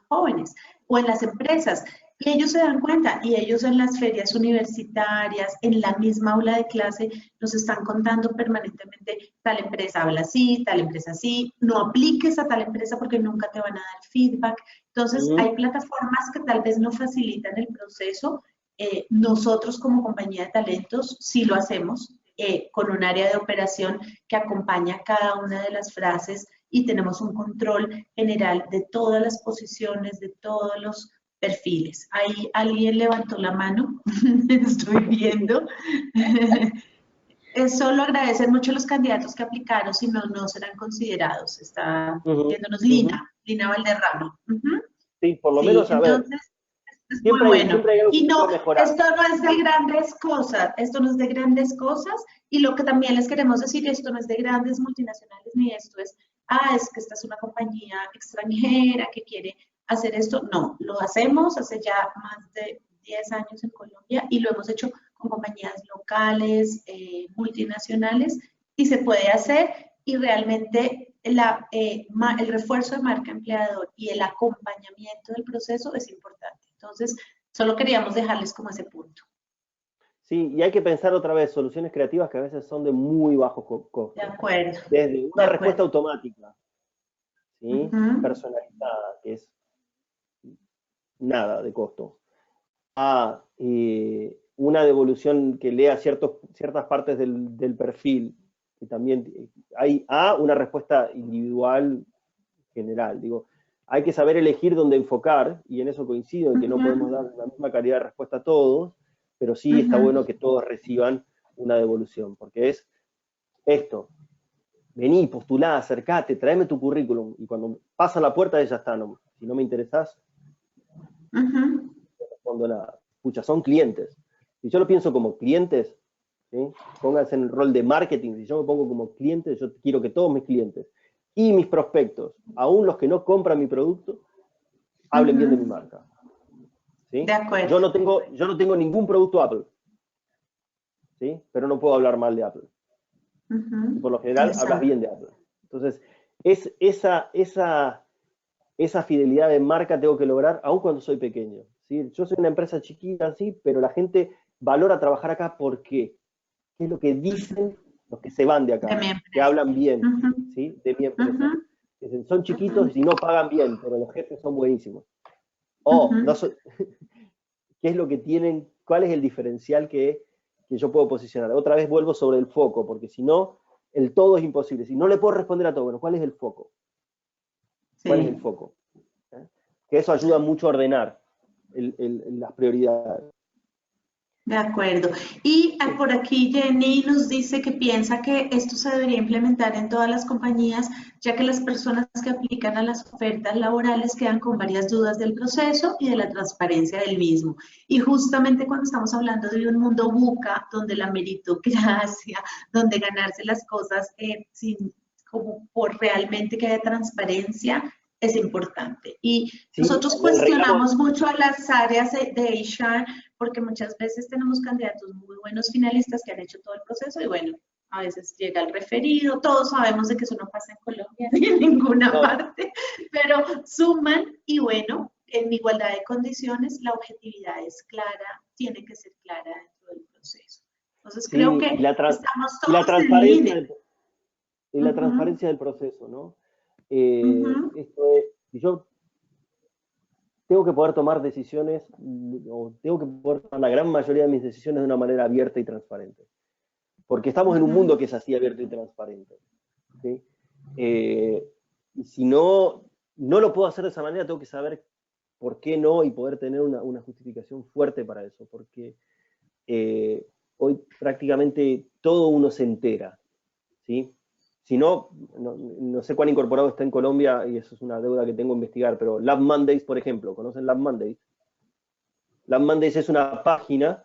jóvenes o en las empresas. Y ellos se dan cuenta, y ellos en las ferias universitarias, en la misma aula de clase, nos están contando permanentemente, tal empresa habla así, tal empresa así, no apliques a tal empresa porque nunca te van a dar feedback. Entonces, hay plataformas que tal vez no facilitan el proceso. Nosotros como compañía de talentos sí lo hacemos, con un área de operación que acompaña cada una de las frases y tenemos un control general de todas las posiciones, de todos los perfiles. Ahí alguien levantó la mano, estoy viendo. Solo agradecer mucho a los candidatos que aplicaron, si no, no serán considerados. Está viéndonos Lina Valderrama. Sí, por lo menos, a ver. Entonces, es muy bueno. Y no, esto no es de grandes cosas, esto no es de grandes cosas, y lo que también les queremos decir, esto no es de grandes multinacionales, ni esto es, es que esta es una compañía extranjera que quiere hacer esto. No, lo hacemos hace ya más de 10 años en Colombia y lo hemos hecho con compañías locales, multinacionales, y se puede hacer, y realmente el refuerzo de marca empleador y el acompañamiento del proceso es importante. Entonces, solo queríamos dejarles como ese punto. Sí, y hay que pensar otra vez soluciones creativas que a veces son de muy bajo costo. De acuerdo. Desde una respuesta automática, ¿sí? Personalizada, que es nada de costo, a una devolución que lea ciertas partes del perfil, que también hay una respuesta individual general. Digo, hay que saber elegir dónde enfocar, y en eso coincido, en que no podemos dar la misma calidad de respuesta a todos, pero sí está bueno que todos reciban una devolución, porque es esto: vení, postulá, acercate, tráeme tu currículum, y cuando pasa la puerta ya está, no, si no me interesás, no respondo nada. Escucha, son clientes. Si yo lo pienso como clientes, ¿sí? Pónganse en el rol de marketing. Si yo me pongo como cliente, yo quiero que todos mis clientes y mis prospectos, aún los que no compran mi producto, hablen bien de mi marca. ¿Sí? De acuerdo. Yo no tengo ningún producto Apple, ¿sí? Pero no puedo hablar mal de Apple. Y por lo general hablas bien de Apple. Entonces, esa fidelidad de marca tengo que lograr aún cuando soy pequeño, ¿sí? Yo soy una empresa chiquita, sí, pero la gente valora trabajar acá. ¿Por qué? ¿Qué es lo que dicen los que se van de acá? Que hablan bien, ¿sí? De mi empresa. Dicen, son chiquitos y no pagan bien, pero los jefes son buenísimos. ¿Qué es lo que tienen? ¿Cuál es el diferencial que yo puedo posicionar? Otra vez vuelvo sobre el foco, porque si no, el todo es imposible. Si no le puedo responder a todo, bueno, ¿cuál es el foco? ¿Cuál es el foco? Que eso ayuda mucho a ordenar las prioridades. De acuerdo. Y por aquí Jenny nos dice que piensa que esto se debería implementar en todas las compañías, ya que las personas que aplican a las ofertas laborales quedan con varias dudas del proceso y de la transparencia del mismo. Y justamente cuando estamos hablando de un mundo VUCA, donde la meritocracia, donde ganarse las cosas como por realmente que haya transparencia, es importante. Y Sí, nosotros lo cuestionamos arreglamos. mucho a las áreas de HR porque muchas veces tenemos candidatos muy buenos finalistas que han hecho todo el proceso y bueno, a veces llega el referido, todos sabemos de que eso no pasa en Colombia ni en ninguna No, parte, pero suman y bueno, en igualdad de condiciones la objetividad es clara, tiene que ser clara dentro del proceso. Entonces creo sí, que estamos y la todos en transparencia línea. y la Ujú, transparencia del proceso, ¿no? ujú, Esto es, si yo tengo que poder tomar decisiones, o tengo que poder tomar la gran mayoría de mis decisiones de una manera abierta y transparente. Porque estamos en un mundo ujú. que es así abierto y transparente. ¿Sí? Y si no, no lo puedo hacer de esa manera, tengo que saber por qué no y poder tener una justificación fuerte para eso. Porque hoy prácticamente todo uno se entera. ¿Sí? Si no, no sé cuán incorporado está en Colombia, y eso es una deuda que tengo que investigar, pero Lab Mondays, por ejemplo, ¿conocen Lab Mondays? Lab Mondays es una página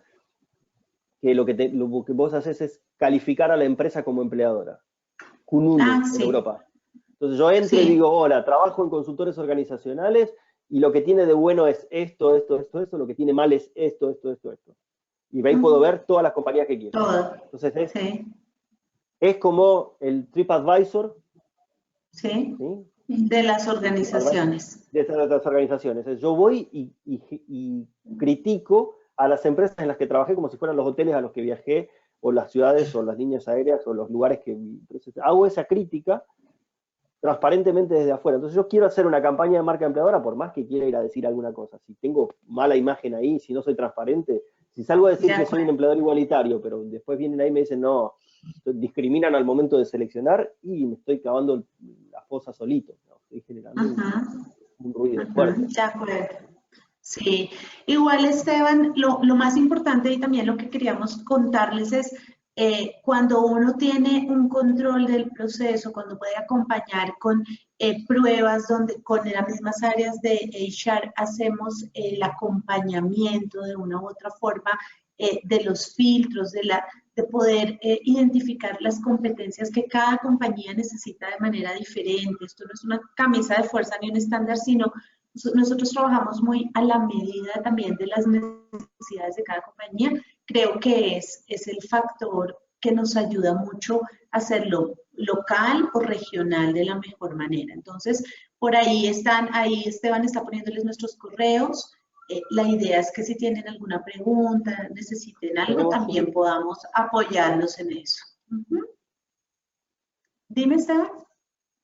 que lo que vos haces es calificar a la empresa como empleadora. Ah, Kununu, en sí, Europa. Entonces yo entro y sí. digo, hola, trabajo en consultores organizacionales y lo que tiene de bueno es esto, esto, esto, esto, lo que tiene mal es esto, esto, esto, esto. Y ahí puedo Ujú. ver todas las compañías que quiero. Todo. Entonces Sí, es como el TripAdvisor, sí. ¿sí? De las El TripAdvisor organizaciones. de estas organizaciones. Yo voy y critico a las empresas en las que trabajé como si fueran los hoteles a los que viajé, o las ciudades, o las líneas aéreas, o los lugares que vi. Entonces hago esa crítica transparentemente desde afuera. Entonces yo quiero hacer una campaña de marca empleadora, por más que quiera ir a decir alguna cosa. Si tengo mala imagen ahí, si no soy transparente, si salgo a De decir que soy un acuerdo. empleador igualitario, pero después vienen ahí y me dicen, no, discriminan al momento de seleccionar, y me estoy cavando la fosa solito, ¿no? Estoy generando Ujú, un ruido ujú, fuerte. de acuerdo. Sí, igual Esteban, lo más importante y también lo que queríamos contarles es cuando uno tiene un control del proceso, cuando puede acompañar con pruebas donde con las mismas áreas de HR hacemos el acompañamiento de una u otra forma de los filtros, de poder identificar las competencias que cada compañía necesita de manera diferente. Esto no es una camisa de fuerza ni un estándar, sino nosotros trabajamos muy a la medida también de las necesidades de cada compañía. Creo que es el factor que nos ayuda mucho a hacerlo local o regional de la mejor manera. Entonces, por ahí están, ahí Esteban está poniéndoles nuestros correos. La idea es que si tienen alguna pregunta, necesiten algo, Tenemos también podamos apoyarlos en eso. Dime, Esteban.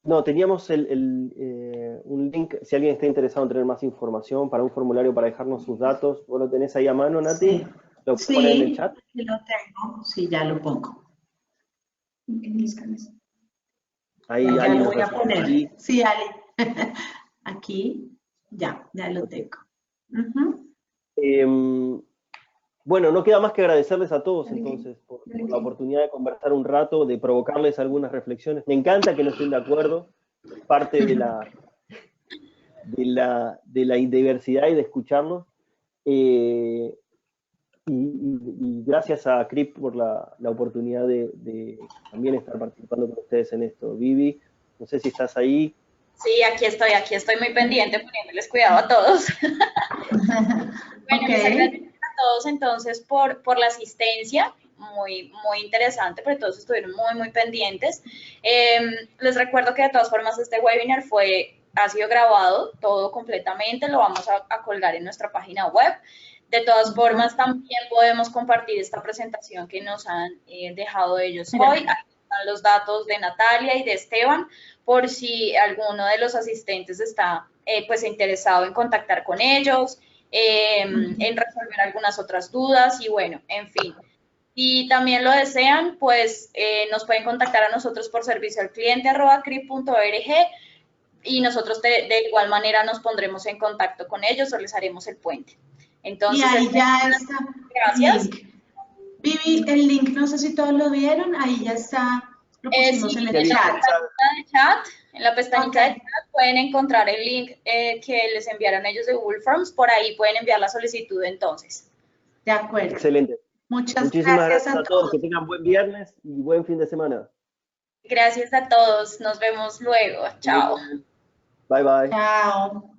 no, teníamos un link, si alguien está interesado en tener más información, para un formulario para dejarnos sus datos. ¿Vos lo tenés ahí a mano, Sí, Nati? ¿Lo puedes poner en el sí, chat? aquí lo tengo. Sí, ya lo pongo. Ahí Ya Ali lo nos voy a ayuda. poner. Ali, Sí, Ali. Aquí, ya lo ok. tengo. Ujú. Bueno, no queda más que agradecerles a todos entonces por la oportunidad de conversar un rato, de provocarles algunas reflexiones. Me encanta que no estén de acuerdo, es parte de la diversidad y de escucharnos. Eh, y gracias a CRIP por la oportunidad de también estar participando con ustedes en esto. Vivi, no sé si estás ahí. Sí, aquí estoy muy pendiente poniéndoles cuidado a todos. Bueno, Ok. les agradezco a todos entonces por la asistencia, muy, muy interesante, porque todos estuvieron muy, muy pendientes. Les recuerdo que de todas formas este webinar ha sido grabado todo completamente, lo vamos a colgar en nuestra página web. De todas formas, también podemos compartir esta presentación que nos han dejado ellos hoy. Aquí están los datos de Natalia y de Esteban, por si alguno de los asistentes está pues interesado en contactar con ellos, en resolver algunas otras dudas y bueno, en fin. Y también lo desean, pues nos pueden contactar a nosotros por servicio al cliente @crip.org y nosotros de igual manera nos pondremos en contacto con ellos o les haremos el puente. Y Entonces, ahí ya está el gracias. link. Vivi, el link, no sé si todos lo vieron, ahí ya está, lo pusimos Sí, en Si el alguien chat. en la Ok, pestañita de chat pueden encontrar el link que les enviaron ellos de Google Forms, por ahí pueden enviar la solicitud entonces. de acuerdo. Excelente. Muchas Muchísimas gracias gracias a a todos. todos. Que tengan buen viernes y buen fin de semana. Gracias a todos, nos vemos luego, chao. Bye, bye. Chao.